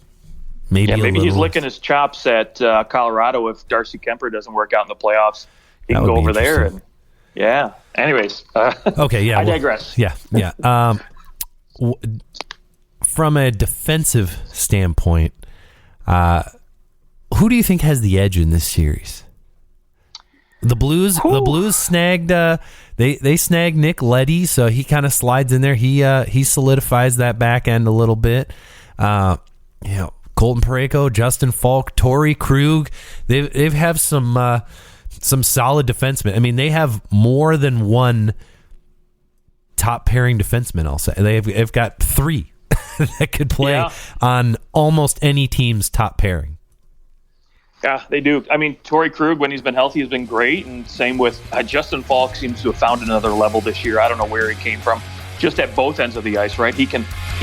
Speaker 2: Maybe
Speaker 1: he's licking his chops at Colorado if Darcy Kemper doesn't work out in the playoffs. He can go over there and Anyways,
Speaker 2: okay,
Speaker 1: I digress.
Speaker 2: Yeah. From a defensive standpoint, who do you think has the edge in this series? The Blues. Ooh. The Blues snagged. They snagged Nick Leddy, so he kind of slides in there. He solidifies that back end a little bit. Colton Parayko, Justin Falk, Torrey Krug. They have some solid defensemen. I mean, they have more than one top pairing defenseman. I'll say they've got 3 that could play on almost any team's top pairing.
Speaker 1: Yeah, they do. I mean, Torrey Krug, when he's been healthy, has been great, and same with Justin Falk seems to have found another level this year. I don't know where he came from, just at both ends of the ice, right? He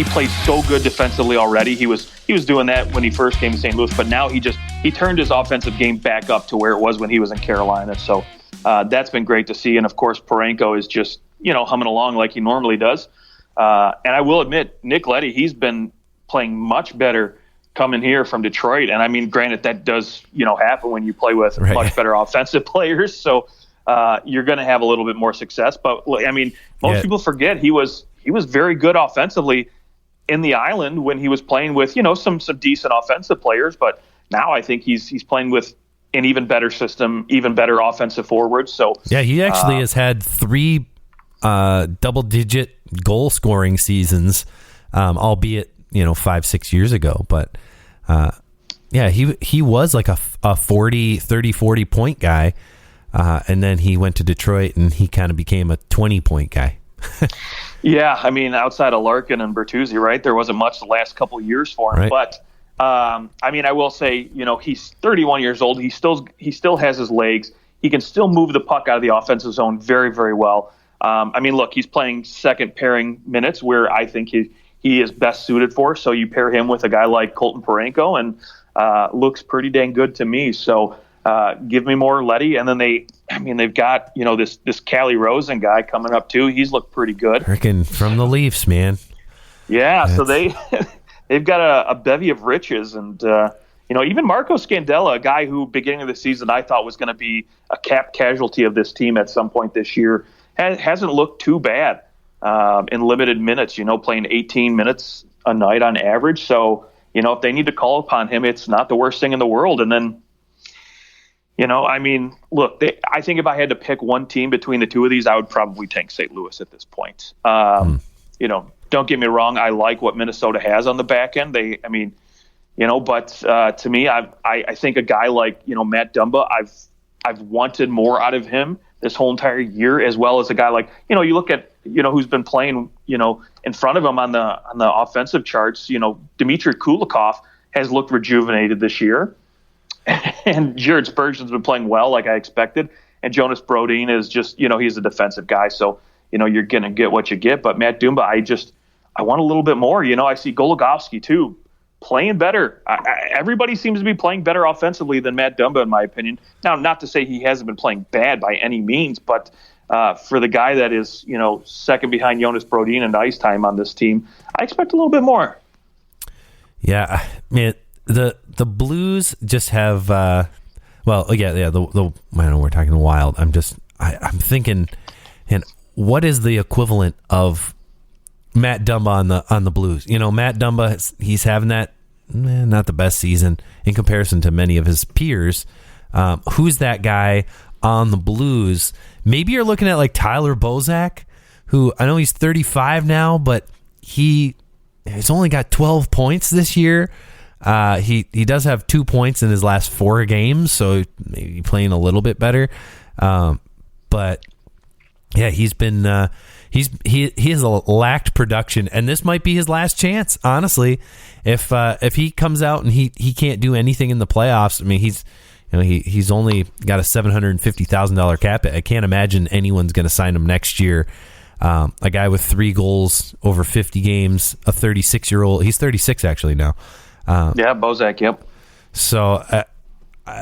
Speaker 1: plays so good defensively already. He was doing that when he first came to St. Louis, but now he turned his offensive game back up to where it was when he was in Carolina. So that's been great to see. And of course, Parayko is just humming along like he normally does. And I will admit, Nick Leddy, he's been playing much better coming here from Detroit. And I mean, granted, that does, happen when you play with much better offensive players. So you're going to have a little bit more success. But I mean, most people forget he was very good offensively in the Island when he was playing with, some decent offensive players. But now I think he's playing with an even better system, even better offensive forwards. So
Speaker 2: he actually has had 3 double-digit goal scoring seasons, albeit 5-6 years ago, but he was like a 30-40 point guy, and then he went to Detroit and he kind of became a 20 point guy.
Speaker 1: Yeah, I mean, outside of Larkin and Bertuzzi, right, there wasn't much the last couple of years for him, right. But I mean, I will say, he's 31 years old. He still has his legs. He can still move the puck out of the offensive zone very, very well. I mean, look, he's playing second pairing minutes where I think he is best suited for. So you pair him with a guy like Colton Parayko and looks pretty dang good to me. So give me more Leddy. And then they've got, this Callie Rosen guy coming up too. He's looked pretty good.
Speaker 2: Freaking from the Leafs, man.
Speaker 1: Yeah. So they've got a bevy of riches. And, even Marco Scandella, a guy who beginning of the season I thought was going to be a cap casualty of this team at some point this year, hasn't looked too bad in limited minutes, playing 18 minutes a night on average. So, if they need to call upon him, it's not the worst thing in the world. And then, I mean, look, I think if I had to pick one team between the two of these, I would probably take St. Louis at this point. Don't get me wrong. I like what Minnesota has on the back end. But to me, I think a guy like, Matt Dumba, I've wanted more out of him this whole entire year, as well as a guy like, you look at, who's been playing, in front of him on the offensive charts, Dmitry Kulikov has looked rejuvenated this year. And Jared Spurgeon's been playing well, like I expected. And Jonas Brodin is just, he's a defensive guy. So, you're going to get what you get. But Matt Dumba, I want a little bit more. I see Goligoski too, playing better. Everybody seems to be playing better offensively than Matt Dumba, in my opinion. Now, not to say he hasn't been playing bad by any means, but for the guy that is, second behind Jonas Brodin in ice time on this team, I expect a little bit more.
Speaker 2: Yeah, man, the Blues just have, I know we're talking Wild. I'm thinking, and what is the equivalent of Matt Dumba on the Blues? Matt Dumba, he's having that not the best season in comparison to many of his peers. Who's that guy on the Blues? Maybe you're looking at like Tyler Bozak, who I know he's 35 now, but he's only got 12 points this year. He does have 2 points in his last 4 games, so maybe playing a little bit better. But yeah, he's been he has lacked production, and this might be his last chance. Honestly, if he comes out and he can't do anything in the playoffs, I mean he's only got a $750,000 cap. I can't imagine anyone's going to sign him next year. A guy with 3 goals over 50 games, a 36-year-old. He's 36 actually now.
Speaker 1: Bozak, yep.
Speaker 2: So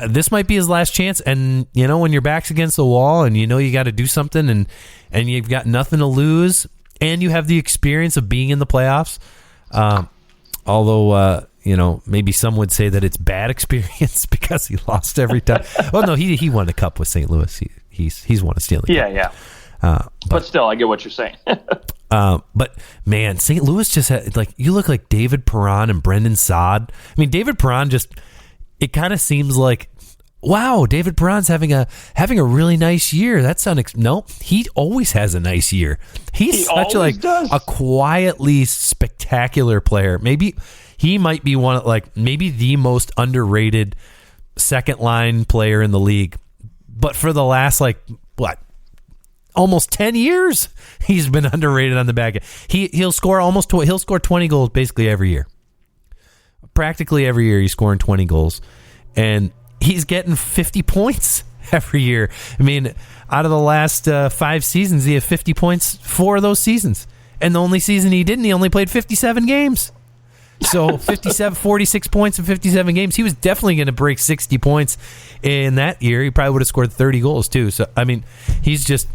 Speaker 2: this might be his last chance. And, when your back's against the wall and you got to do something and you've got nothing to lose and you have the experience of being in the playoffs, although, maybe some would say that it's bad experience because he lost every time. Well, no, he won the cup with St. Louis. He's won a Stanley Cup.
Speaker 1: Yeah. But still, I get what you're saying.
Speaker 2: But man, St. Louis just had, you look like David Perron and Brendan Saad. I mean, David Perron it kind of seems like, wow, David Perron's having a really nice year. That's no, he always has a nice year. He's such a quietly spectacular player. Maybe he might be maybe the most underrated second line player in the league. But for the last almost 10 years, he's been underrated on the back end. He'll score 20 goals basically every year. Practically every year he's scoring 20 goals. And he's getting 50 points every year. I mean, out of the last 5 seasons, he had 50 points 4 of those seasons. And the only season he didn't, he only played 57 games. So 46 points in 57 games. He was definitely going to break 60 points in that year. He probably would have scored 30 goals too. So, I mean, it's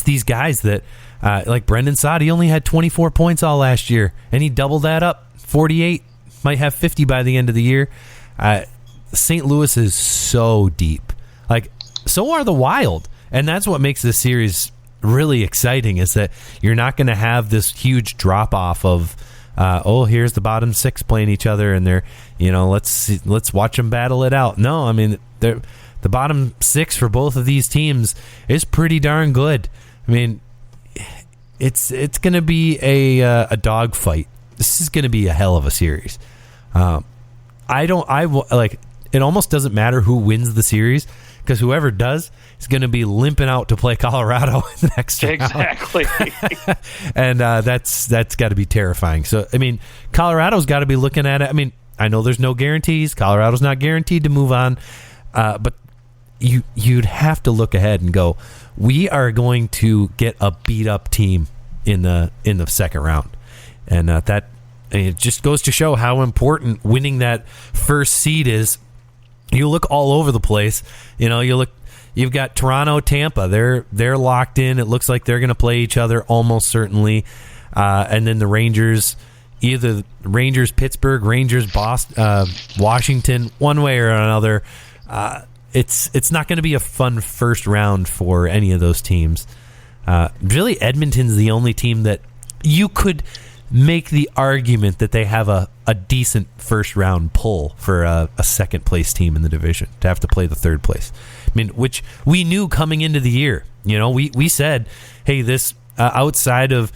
Speaker 2: these guys that, like Brendan Saad, he only had 24 points all last year, and he doubled that up, 48, might have 50 by the end of the year. St. Louis is so deep. So are the Wild, and that's what makes this series really exciting, is that you're not going to have this huge drop-off of, here's the bottom 6 playing each other, and they're, let's watch them battle it out. No, I mean, the bottom 6 for both of these teams is pretty darn good. I mean, it's going to be a dog fight. This is going to be a hell of a series. It almost doesn't matter who wins the series, because whoever does is going to be limping out to play Colorado in the next round.
Speaker 1: Exactly.
Speaker 2: And that's got to be terrifying. So, I mean, Colorado's got to be looking at it. I mean, I know there's no guarantees. Colorado's not guaranteed to move on. But you'd have to look ahead and go, we are going to get a beat-up team in the second round. And it just goes to show how important winning that first seed is. You look all over the place. You've got Toronto, Tampa. They're locked in. It looks like they're going to play each other almost certainly. And then the Rangers, either Rangers, Pittsburgh, Rangers, Boston, Washington, one way or another. It's not going to be a fun first round for any of those teams. Really, Edmonton's the only team that you could make the argument that they have a decent first round pull for a second place team in the division to have to play the third place. I mean, which we knew coming into the year. We said, hey, this outside of,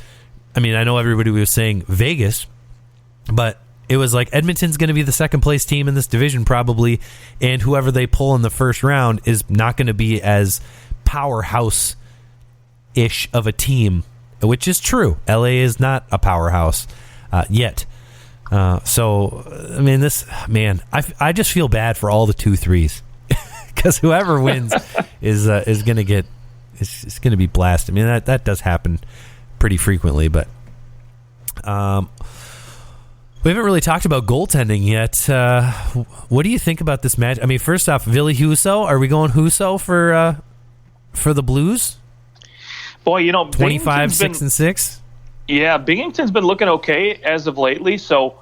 Speaker 2: I mean, I know everybody was saying Vegas, but it was like Edmonton's going to be the second place team in this division probably, and whoever they pull in the first round is not going to be as powerhouse-ish of a team, which is true. LA is not a powerhouse yet. So, I mean, I just feel bad for all the 2-3s because whoever wins is going to get, it's going to be blasted. I mean, that does happen pretty frequently, but we haven't really talked about goaltending yet. What do you think about this match? I mean, first off, Ville Husso. Are we going Husso for the Blues?
Speaker 1: Boy,
Speaker 2: 25, 6-6.
Speaker 1: Yeah, Binghamton's been looking okay as of lately. So,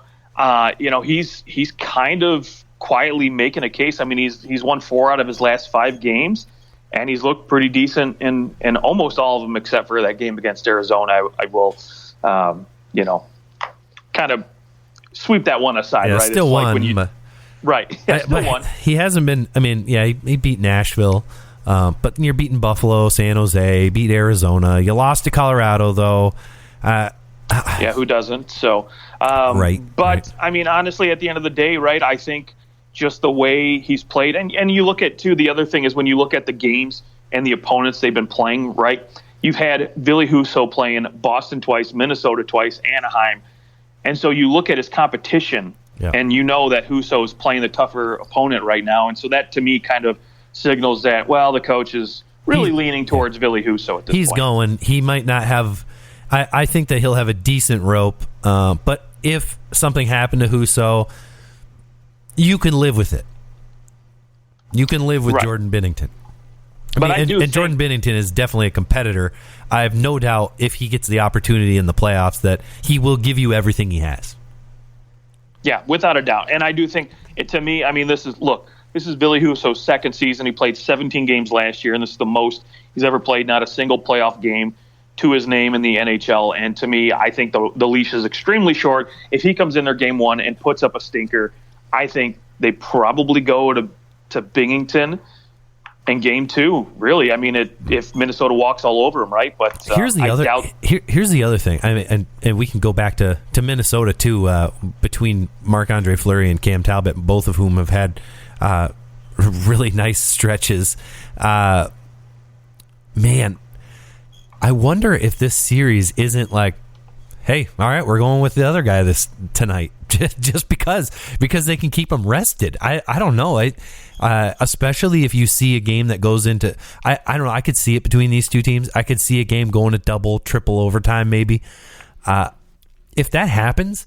Speaker 1: he's kind of quietly making a case. I mean, he's won 4 out of his last 5 games, and he's looked pretty decent in almost all of them except for that game against Arizona. I will, kind of sweep that one aside.
Speaker 2: Yeah,
Speaker 1: right?
Speaker 2: Still won.
Speaker 1: Right. Yeah, still won.
Speaker 2: He hasn't been. I mean, yeah, he beat Nashville. But you're beating Buffalo, San Jose, beat Arizona. You lost to Colorado, though.
Speaker 1: Yeah, who doesn't? So,
Speaker 2: right.
Speaker 1: But,
Speaker 2: right.
Speaker 1: I mean, honestly, at the end of the day, right, I think just the way he's played, and you look at, too, the other thing is when you look at the games and the opponents they've been playing, right, you've had Ville Husso playing Boston twice, Minnesota twice, Anaheim. And so you look at his competition, and you know that Husso is playing the tougher opponent right now. And so that, to me, kind of signals that, well, the coach is really leaning towards Ville Husso at this point.
Speaker 2: He's going. He might not have – I think that he'll have a decent rope. But if something happened to Husso, you can live with it. You can live with Jordan Binnington. Jordan Binnington is definitely a competitor. I have no doubt if he gets the opportunity in the playoffs that he will give you everything he has.
Speaker 1: Yeah, without a doubt. And I do think, to me, I mean, this is Billy Husso's second season. He played 17 games last year, and this is the most he's ever played, not a single playoff game to his name in the NHL. And to me, I think the leash is extremely short. If he comes in there game one and puts up a stinker, I think they probably go to Binghamton in game two. Really, I mean, if Minnesota walks all over him, right? But
Speaker 2: here's the other thing. I mean, and we can go back to Minnesota too. Between Marc-Andre Fleury and Cam Talbot, both of whom have had really nice stretches. Man, I wonder if this series isn't like, hey, all right, we're going with the other guy tonight, just because they can keep him rested. I don't know. Especially if you see a game that goes into, I don't know. I could see it between these two teams. I could see a game going to double, triple overtime, maybe. If that happens,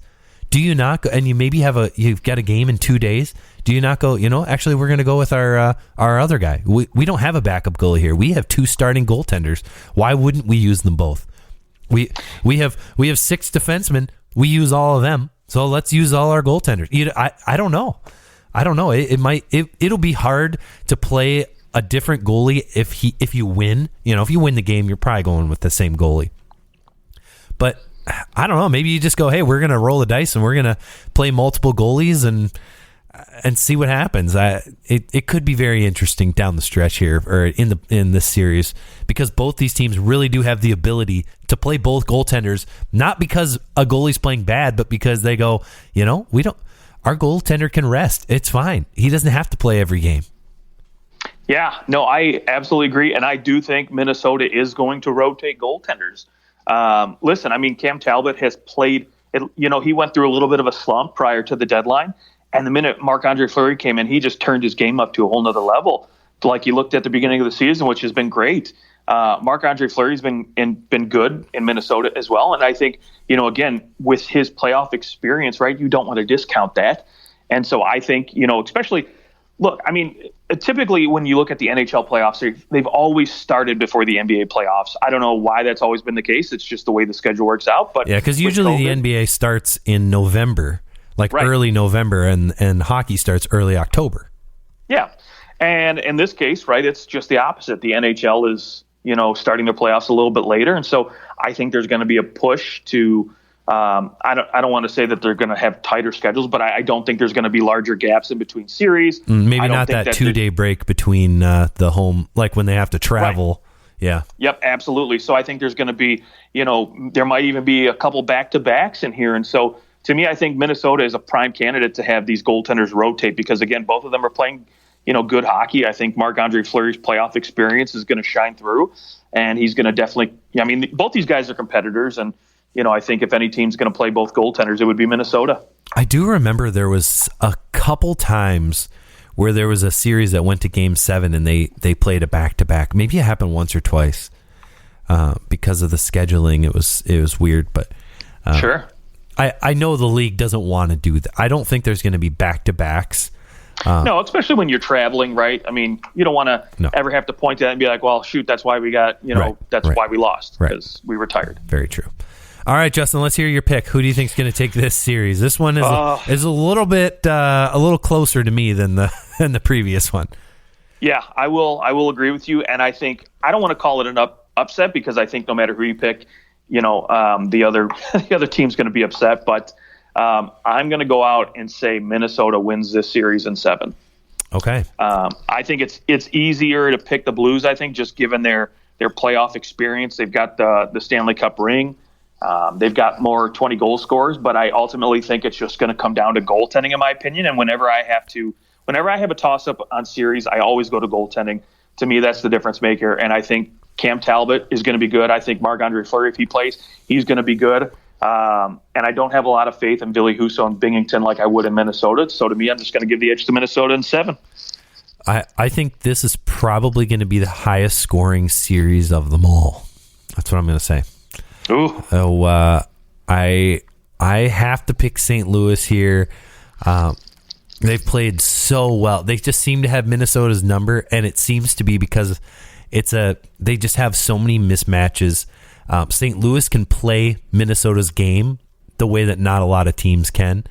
Speaker 2: do you not go, and you've got a game in 2 days? Do you not go, actually we're going to go with our other guy. We don't have a backup goalie here. We have two starting goaltenders. Why wouldn't we use them both? We have 6 defensemen. We use all of them. So let's use all our goaltenders. I don't know. I don't know. It'll be hard to play a different goalie if you win. If you win the game, you're probably going with the same goalie. But I don't know. Maybe you just go, hey, we're going to roll the dice and we're going to play multiple goalies and see what happens. It could be very interesting down the stretch here, or in this series, because both these teams really do have the ability to play both goaltenders, not because a goalie's playing bad, but because they go, our goaltender can rest. It's fine. He doesn't have to play every game.
Speaker 1: Yeah, no, I absolutely agree. And I do think Minnesota is going to rotate goaltenders. Listen, I mean, Cam Talbot has played, he went through a little bit of a slump prior to the deadline. And the minute Marc-Andre Fleury came in, he just turned his game up to a whole nother level, like he looked at the beginning of the season, which has been great. Marc-Andre Fleury's been good in Minnesota as well. And I think, again, with his playoff experience, right, you don't want to discount that. And so I think, especially, look, I mean, typically when you look at the NHL playoffs, they've always started before the NBA playoffs. I don't know why that's always been the case. It's just the way the schedule works out. But
Speaker 2: yeah, because usually the NBA starts in November. Early November, and hockey starts early October.
Speaker 1: Yeah. And in this case, right, it's just the opposite. The NHL is, starting their playoffs a little bit later. And so I think there's going to be a push to, I don't want to say that they're going to have tighter schedules, but I don't think there's going to be larger gaps in between series.
Speaker 2: Maybe not that 2-day break between the home, like when they have to travel. Right. Yeah.
Speaker 1: Yep, absolutely. So I think there's going to be, there might even be a couple back-to-backs in here. And so, to me, I think Minnesota is a prime candidate to have these goaltenders rotate because, again, both of them are playing, good hockey. I think Marc-Andre Fleury's playoff experience is going to shine through, and he's going to definitely – I mean, both these guys are competitors, and, I think if any team's going to play both goaltenders, it would be Minnesota.
Speaker 2: I do remember there was a couple times where there was a series that went to Game 7 and they played a back-to-back. Maybe it happened once or twice because of the scheduling. It was weird, but
Speaker 1: sure.
Speaker 2: I know the league doesn't want to do that. I don't think there's going to be back-to-backs.
Speaker 1: No, especially when you're traveling, right? I mean, you don't want to ever have to point to that and be like, well, shoot, that's why we got, that's why we lost, because we retired.
Speaker 2: Very true. All right, Justin, let's hear your pick. Who do you think is going to take this series? This one is a little bit, a little closer to me than the previous one.
Speaker 1: Yeah, I will agree with you. And I think, I don't want to call it an upset because I think no matter who you pick, the other team's going to be upset, but I'm going to go out and say Minnesota wins this series in 7.
Speaker 2: Okay.
Speaker 1: I think it's easier to pick the Blues. I think just given their playoff experience, they've got the Stanley Cup ring. They've got more 20 goal scorers, but I ultimately think it's just going to come down to goaltending, in my opinion. And whenever I have a toss up on series, I always go to goaltending. To me, that's the difference maker. And I think Cam Talbot is going to be good. I think Marc-Andre Fleury, if he plays, he's going to be good. And I don't have a lot of faith in Billy Husso and Binghamton like I would in Minnesota. So to me, I'm just going to give the edge to Minnesota in 7.
Speaker 2: I think this is probably going to be the highest scoring series of them all. That's what I'm going to say.
Speaker 1: Ooh.
Speaker 2: So I have to pick St. Louis here. They've played so well. They just seem to have Minnesota's number, and it seems to be because they just have so many mismatches. St. Louis can play Minnesota's game the way that not a lot of teams can.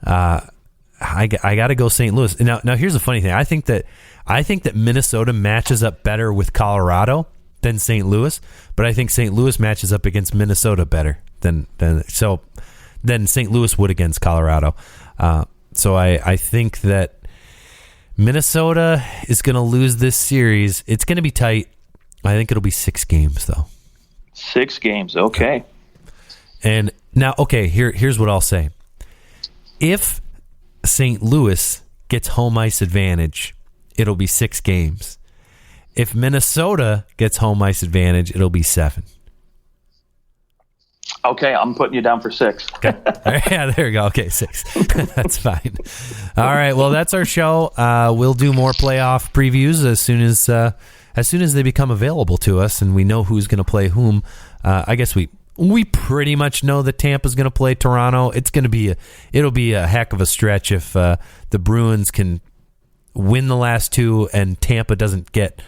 Speaker 2: I got to go St. Louis. Now here's the funny thing. I think that Minnesota matches up better with Colorado than St. Louis, but I think St. Louis matches up against Minnesota better than St. Louis would against Colorado. So I think that Minnesota is going to lose this series. It's going to be tight. I think it'll be 6 games, though.
Speaker 1: 6 games, okay.
Speaker 2: And now, okay, here's what I'll say. If St. Louis gets home ice advantage, it'll be 6 games. If Minnesota gets home ice advantage, it'll be 7.
Speaker 1: Okay, I'm putting you down for 6.
Speaker 2: Okay. Yeah, there you go. Okay, 6. That's fine. All right. Well, that's our show. We'll do more playoff previews as soon as they become available to us, and we know who's going to play whom. I guess we pretty much know that Tampa's going to play Toronto. It'll be a heck of a stretch if the Bruins can win the last 2 and Tampa doesn't get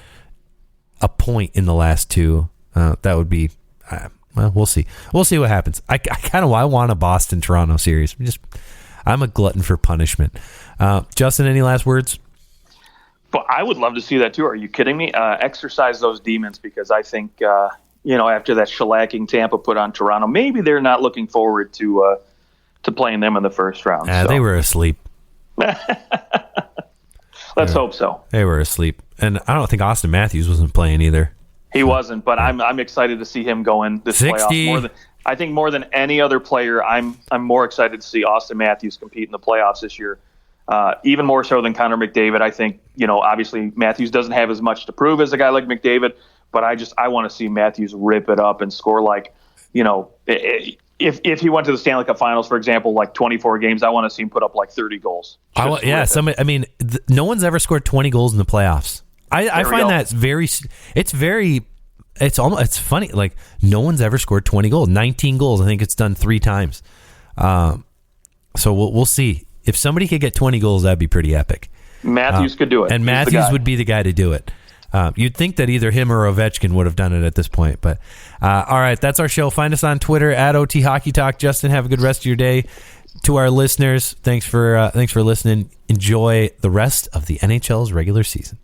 Speaker 2: a point in the last 2. That would be. Well, we'll see. We'll see what happens. I want a Boston-Toronto series. I'm a glutton for punishment. Justin, any last words?
Speaker 1: But I would love to see that too. Are you kidding me? Exercise those demons, because I think after that shellacking Tampa put on Toronto, maybe they're not looking forward to playing them in the first round.
Speaker 2: They were asleep.
Speaker 1: Let's hope so.
Speaker 2: They were asleep, and I don't think Austin Matthews wasn't playing either.
Speaker 1: He wasn't, but I'm excited to see him go in this
Speaker 2: 60.
Speaker 1: playoff. More than any other player, I'm more excited to see Austin Matthews compete in the playoffs this year. Even more so than Connor McDavid. I think, obviously Matthews doesn't have as much to prove as a guy like McDavid, but I want to see Matthews rip it up and score if he went to the Stanley Cup Finals, for example, like 24 games, I want to see him put up like 30 goals.
Speaker 2: No one's ever scored 20 goals in the playoffs. I find that it's funny. Like, no one's ever scored 20 goals, 19 goals. I think it's done 3 times. So we'll see. If somebody could get 20 goals, that'd be pretty epic.
Speaker 1: Matthews could do it.
Speaker 2: And Matthews would be the guy to do it. You'd think that either him or Ovechkin would have done it at this point. But all right, that's our show. Find us on Twitter at OT Hockey Talk. Justin, have a good rest of your day. To our listeners, thanks for listening. Enjoy the rest of the NHL's regular season.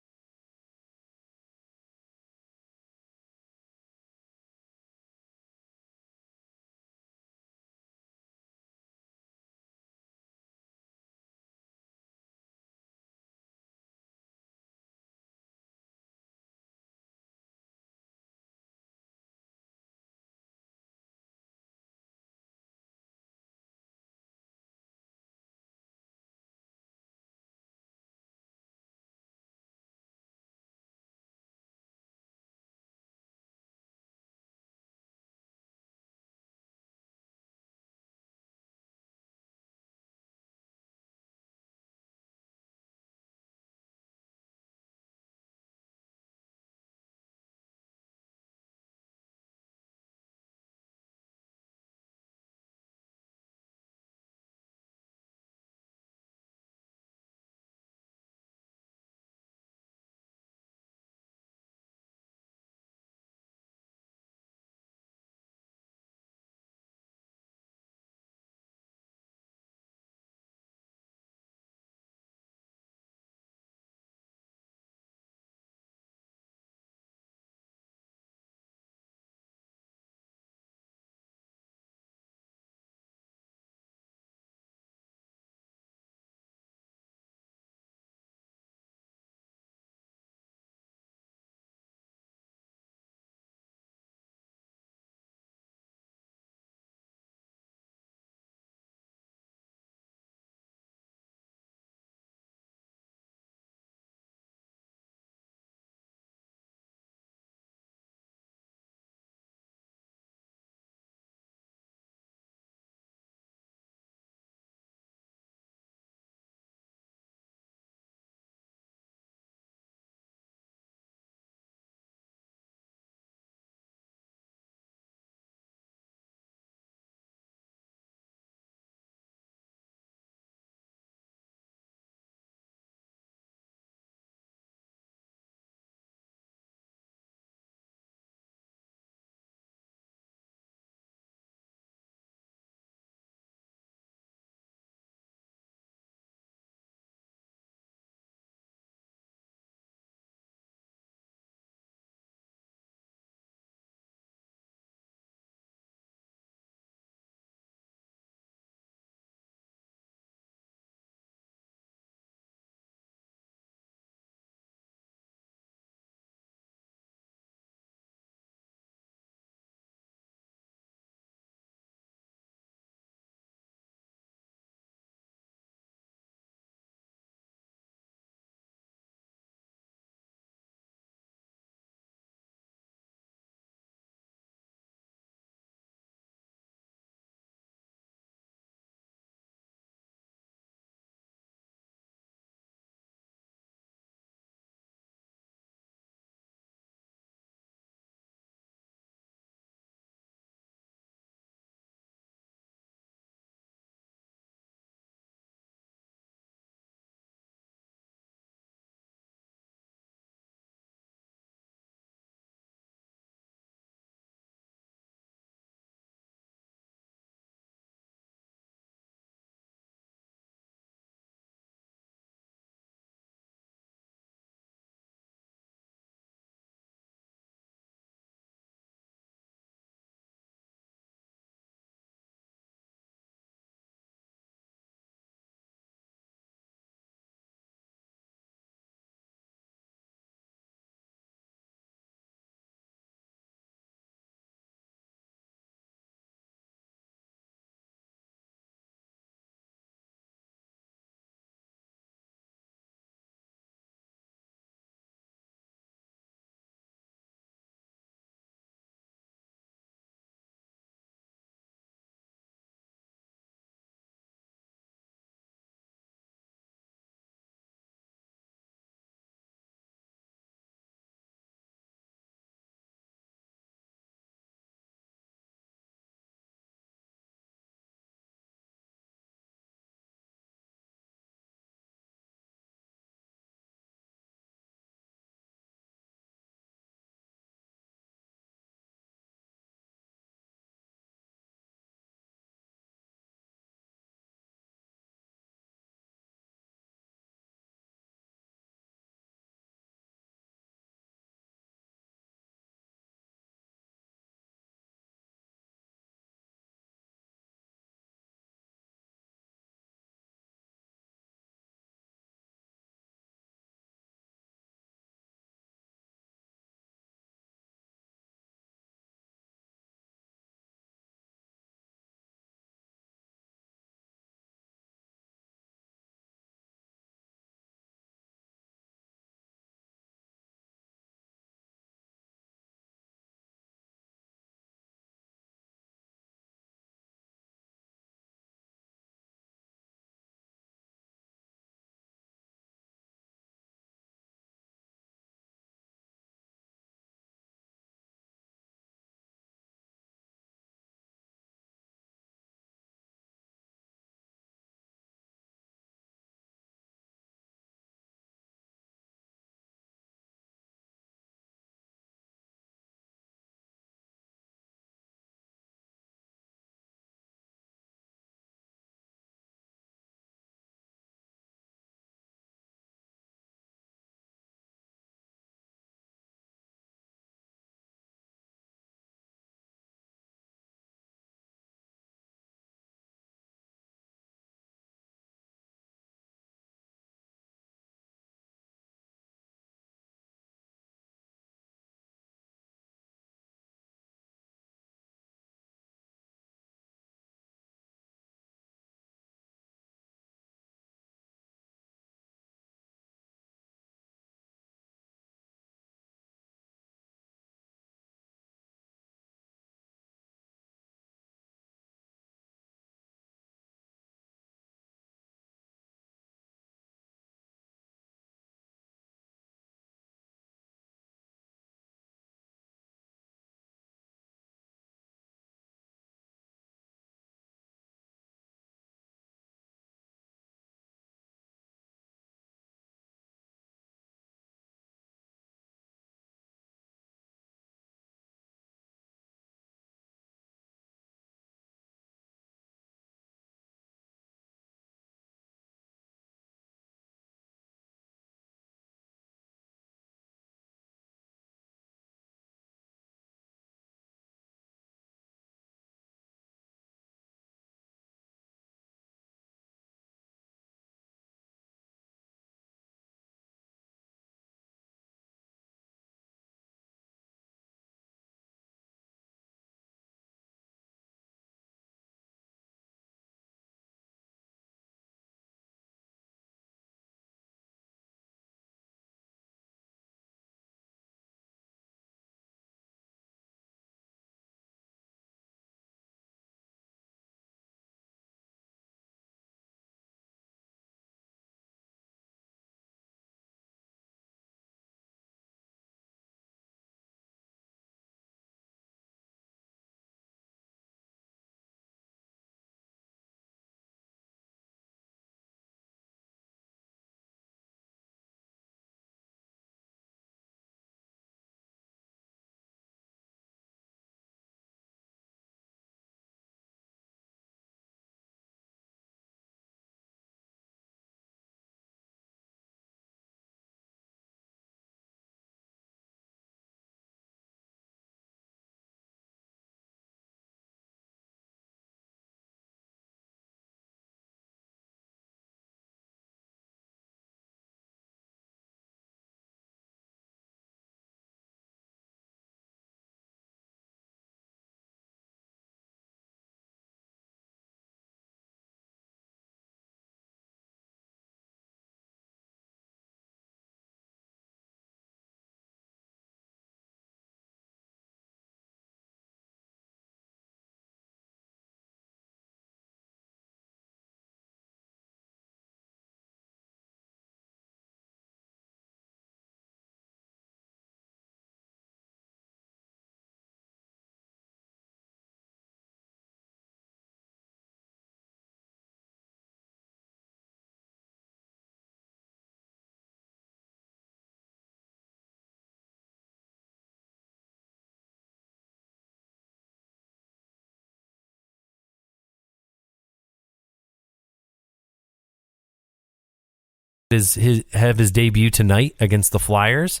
Speaker 2: have his debut tonight against the Flyers,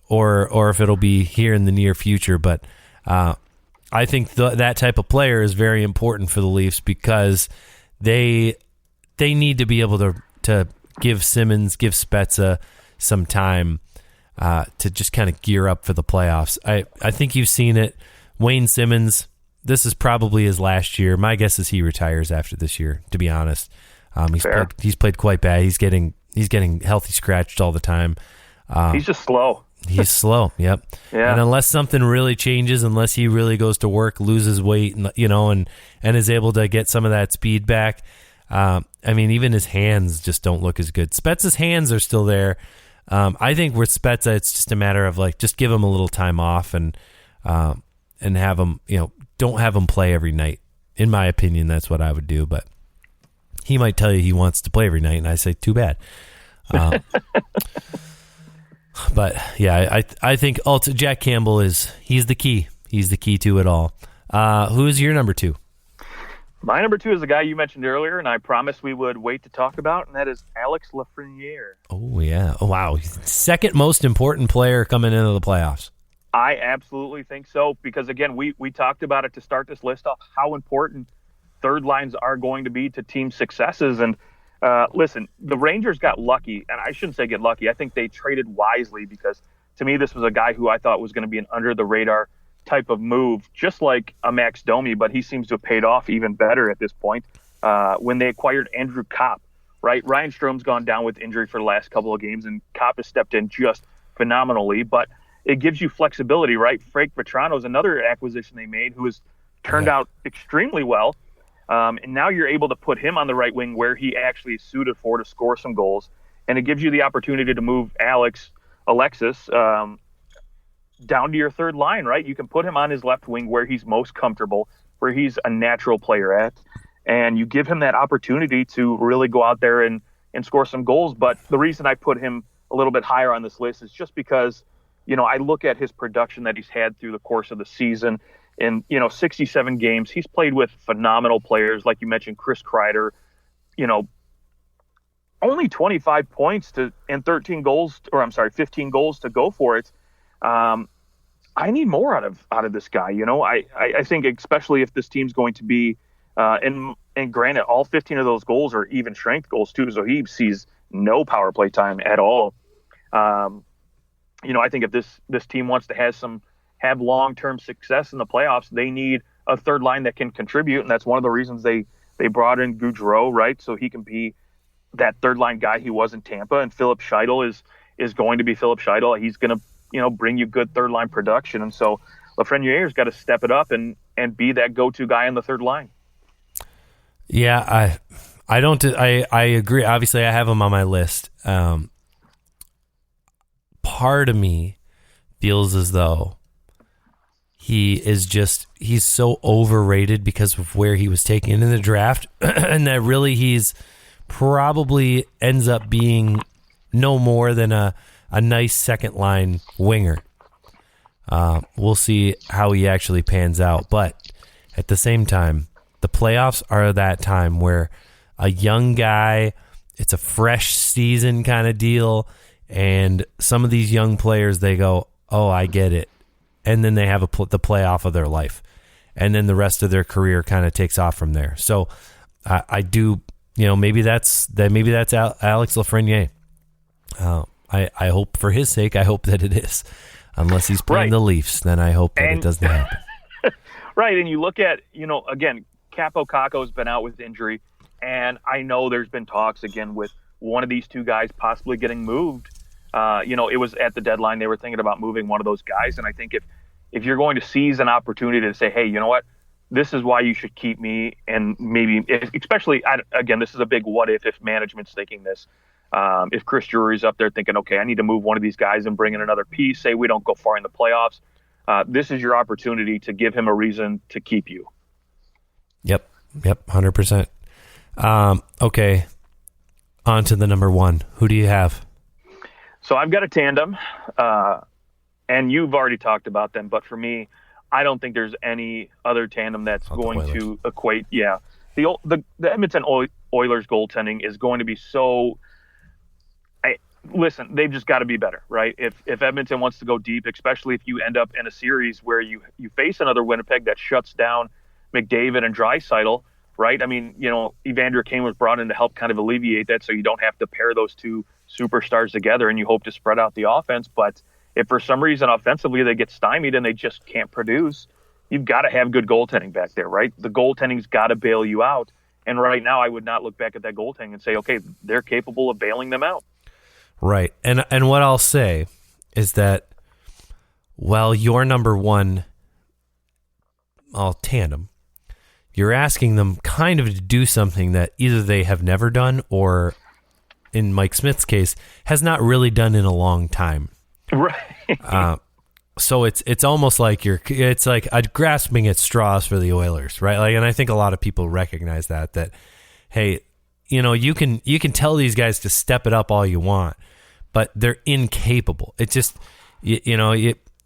Speaker 2: or if it'll be here in the near future. But I think that type of player is very important for the Leafs because they need to be able to give Simmons, give Spezza some time to just kind of gear up for the playoffs. I think you've seen it. Wayne Simmons, this is probably his last year. My guess is he retires after this year, to be honest. He's played quite bad. He's getting healthy scratched all the time.
Speaker 1: He's just slow.
Speaker 2: He's slow. Yep.
Speaker 1: Yeah.
Speaker 2: And unless something really changes, unless he really goes to work, loses weight, and is able to get some of that speed back. Even his hands just don't look as good. Spezza's hands are still there. I think with Spezza, it's just a matter of just give him a little time off and have him, don't have him play every night. In my opinion, that's what I would do. But he might tell you he wants to play every night, and I say too bad. But yeah, I think Jack Campbell he's the key. He's the key to it all. Who's your number 2?
Speaker 1: My number 2 is the guy you mentioned earlier, and I promised we would wait to talk about, and that is Alex Lafreniere.
Speaker 2: Oh, yeah. Oh, wow. Second most important player coming into the playoffs.
Speaker 1: I absolutely think so, because, again, we talked about it to start this list off, how important third lines are going to be to team successes. And listen, the Rangers got lucky, and I shouldn't say get lucky. I think they traded wisely because, to me, this was a guy who I thought was going to be an under-the-radar type of move, just like a Max Domi, but he seems to have paid off even better at this point when they acquired Andrew Kopp, right? Ryan Strom's gone down with injury for the last couple of games, and Kopp has stepped in just phenomenally, but it gives you flexibility, right? Frank Vetrano is another acquisition they made who has turned out extremely well, and now you're able to put him on the right wing where he actually is suited for to score some goals, and it gives you the opportunity to move Alexis down to your third line, right? You can put him on his left wing where he's most comfortable, where he's a natural player at, and you give him that opportunity to really go out there and score some goals. But the reason I put him a little bit higher on this list is just because, I look at his production that he's had through the course of the season. In, 67 games, he's played with phenomenal players, like you mentioned, Chris Kreider, only 25 points and 15 goals to go for it. I need more out of this guy. I think especially if this team's going to be, and granted, all 15 of those goals are even strength goals too, so he sees no power play time at all. I think if this team wants to have long-term success in the playoffs, they need a third line that can contribute, and that's one of the reasons they brought in Gaudreau, right? So he can be that third line guy he was in Tampa, and Philip Scheidel is going to be Philip Scheidel. He's going to bring you good third line production. And so Lafreniere's got to step it up and be that go-to guy on the third line.
Speaker 2: Yeah, I agree. Obviously I have him on my list. Part of me feels as though he's so overrated because of where he was taken in the draft and that really he's probably ends up being no more than a nice second line winger. We'll see how he actually pans out. But at the same time, the playoffs are that time where a young guy, it's a fresh season kind of deal, and some of these young players, they go, oh, I get it. And then they have the playoff of their life. And then the rest of their career kind of takes off from there. So I do, maybe that's Alex Lafreniere. I hope for his sake, I hope that it is. Unless he's playing the Leafs, then I hope that it doesn't happen.
Speaker 1: Right, and you look at, again, Capo Caco's been out with injury, and I know there's been talks, again, with one of these two guys possibly getting moved. It was at the deadline. They were thinking about moving one of those guys, and I think if you're going to seize an opportunity to say, hey, you know what, this is why you should keep me, and maybe, especially, again, this is a big what if management's thinking this. If Chris Drury's up there thinking, okay, I need to move one of these guys and bring in another piece, say we don't go far in the playoffs, this is your opportunity to give him a reason to keep you. Yep,
Speaker 2: 100%. Okay, on to the number 1. Who do you have?
Speaker 1: So I've got a tandem, and you've already talked about them, but for me, I don't think there's any other tandem that's going to equate. Yeah, the Edmonton Oilers goaltending is going to be so listen, they've just got to be better, right? If Edmonton wants to go deep, especially if you end up in a series where you face another Winnipeg that shuts down McDavid and Draisaitl, right? I mean, Evander Kane was brought in to help kind of alleviate that, so you don't have to pair those two superstars together, and you hope to spread out the offense. But if for some reason offensively they get stymied and they just can't produce, you've got to have good goaltending back there, right? The goaltending's got to bail you out. And right now, I would not look back at that goaltending and say, okay, they're capable of bailing them out.
Speaker 2: Right. And what I'll say is that while you're number one tandem, you're asking them kind of to do something that either they have never done or, in Mike Smith's case, has not really done in a long time.
Speaker 1: Right.
Speaker 2: So it's almost like it's like grasping at straws for the Oilers, right? Like, and I think a lot of people recognize that hey, you can tell these guys to step it up all you want, but they're incapable. It's just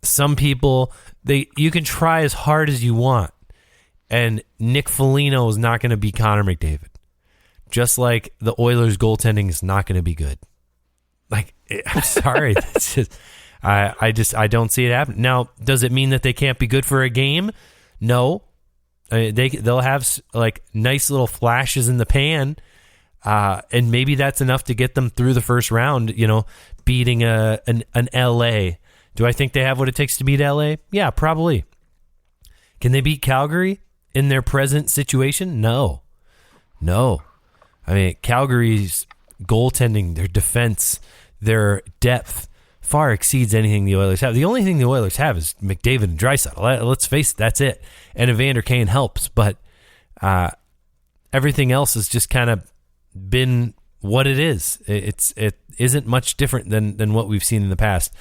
Speaker 2: some people you can try as hard as you want, and Nick Foligno is not going to be Connor McDavid, just like the Oilers goaltending is not going to be good. Like, I'm sorry, that's just. I don't see it happen. Now, does it mean that they can't be good for a game? No. They'll have like nice little flashes in the pan, and maybe that's enough to get them through the first round. Beating an LA. Do I think they have what it takes to beat LA? Yeah, probably. Can they beat Calgary in their present situation? No. I mean, Calgary's goaltending, their defense, their depth far exceeds anything the Oilers have. The only thing the Oilers have is McDavid and Draisaitl. Let's face it, that's it. And Evander Kane helps, but everything else has just kind of been what it is. It isn't much different than what we've seen in the past.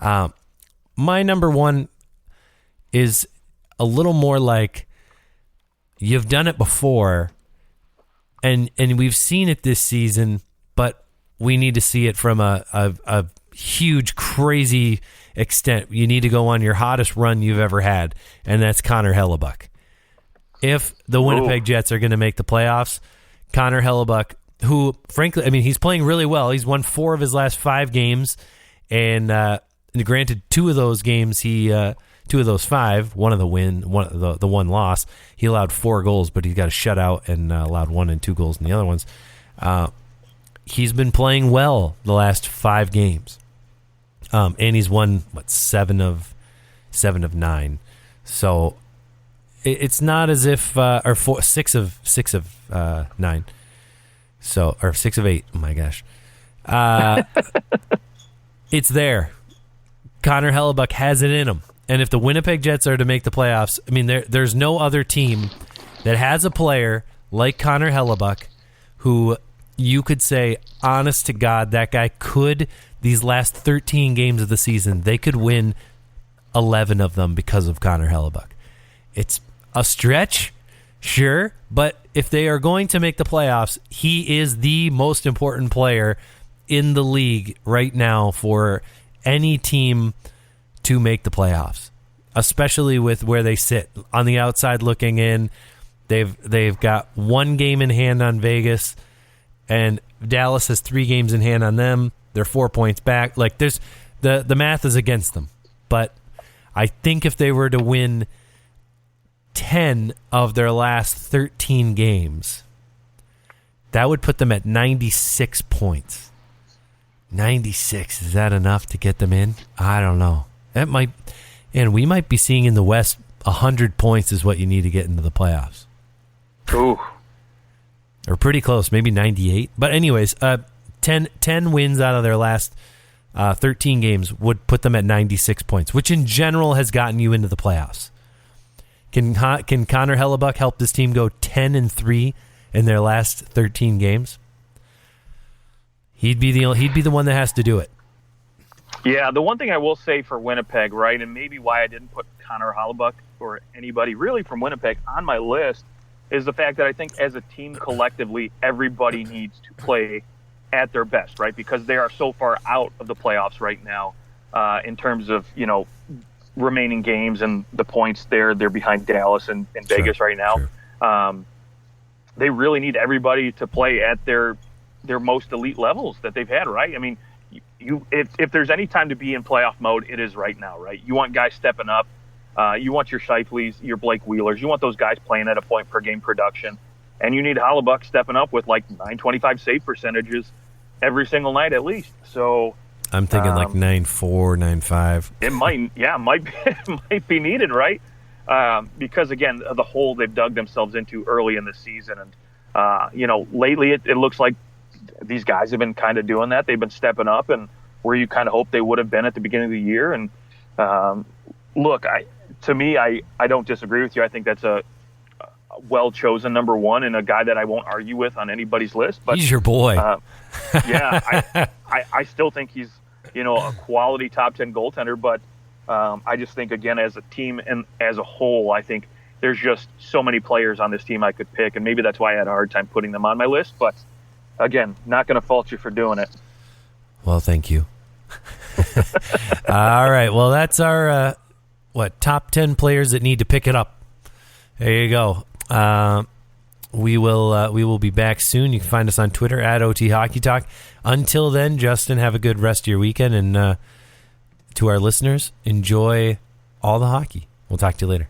Speaker 2: My number one is a little more like you've done it before, and we've seen it this season, but we need to see it from a huge, crazy extent. You need to go on your hottest run you've ever had, and that's Connor Hellebuyck. If the Winnipeg Jets are going to make the playoffs, Connor Hellebuyck, who, frankly, I mean, he's playing really well. He's won 4 of his last 5 games, and granted, 2 of those games, 2 of those 5, one of the win, the one loss, he allowed 4 goals, but he got a shutout and allowed 1 and 2 goals in the other ones. He's been playing well the last 5 games. And he's won 7 of 9, so it's not as if or 6 of 9, so or 6 of 8. Oh my gosh, it's there. Connor Hellebuyck has it in him, and if the Winnipeg Jets are to make the playoffs, I mean, there's no other team that has a player like Connor Hellebuyck who you could say, honest to God, that guy could. These last 13 games of the season, they could win 11 of them because of Connor Hellebuyck. It's a stretch, sure, but if they are going to make the playoffs, he is the most important player in the league right now for any team to make the playoffs, especially with where they sit on the outside looking in. They've got 1 game in hand on Vegas, and Dallas has 3 games in hand on them. They're 4 points back. Like, there's the math is against them. But I think if they were to win 10 of their last 13 games, that would put them at 96 points. 96, is that enough to get them in? I don't know. That might, and we might be seeing in the West 100 points is what you need to get into the playoffs.
Speaker 1: Ooh.
Speaker 2: Or pretty close, maybe 98. But anyways, 10 wins out of their last 13 games would put them at 96 points, which in general has gotten you into the playoffs. Can Connor Hellebuyck help this team go 10-3 in their last 13 games? He'd be the one that has to do it.
Speaker 1: Yeah, the one thing I will say for Winnipeg, right, and maybe why I didn't put Connor Hellebuyck or anybody really from Winnipeg on my list, is the fact that I think as a team collectively, everybody needs to play at their best, right? Because they are so far out of the playoffs right now in terms of, remaining games and the points there. They're behind Dallas and Vegas right now. Sure. They really need everybody to play at their most elite levels that they've had, right? I mean, if there's any time to be in playoff mode, it is right now, right? You want guys stepping up. You want your Scheifele's, your Blake Wheelers. You want those guys playing at a point per game production. And you need Hollebuck stepping up with like 925 save percentages every single night at least. So
Speaker 2: I'm thinking like 9.4, 9.5.
Speaker 1: It might be needed, right? Because again, the hole they've dug themselves into early in the season, and lately it looks like these guys have been kind of doing that. They've been stepping up, and where you kind of hope they would have been at the beginning of the year. And look, to me, I don't disagree with you. I think that's a well-chosen number one and a guy that I won't argue with on anybody's list. But
Speaker 2: he's your boy.
Speaker 1: I still think he's, a quality top 10 goaltender. But I just think, again, as a team and as a whole, I think there's just so many players on this team I could pick. And maybe that's why I had a hard time putting them on my list. But, again, not going to fault you for doing it.
Speaker 2: Well, thank you. All right. Well, that's our, top 10 players that need to pick it up. There you go. We will be back soon. You can find us on Twitter at OT Hockey Talk. Until then, Justin, have a good rest of your weekend, and to our listeners, enjoy all the hockey. We'll talk to you later.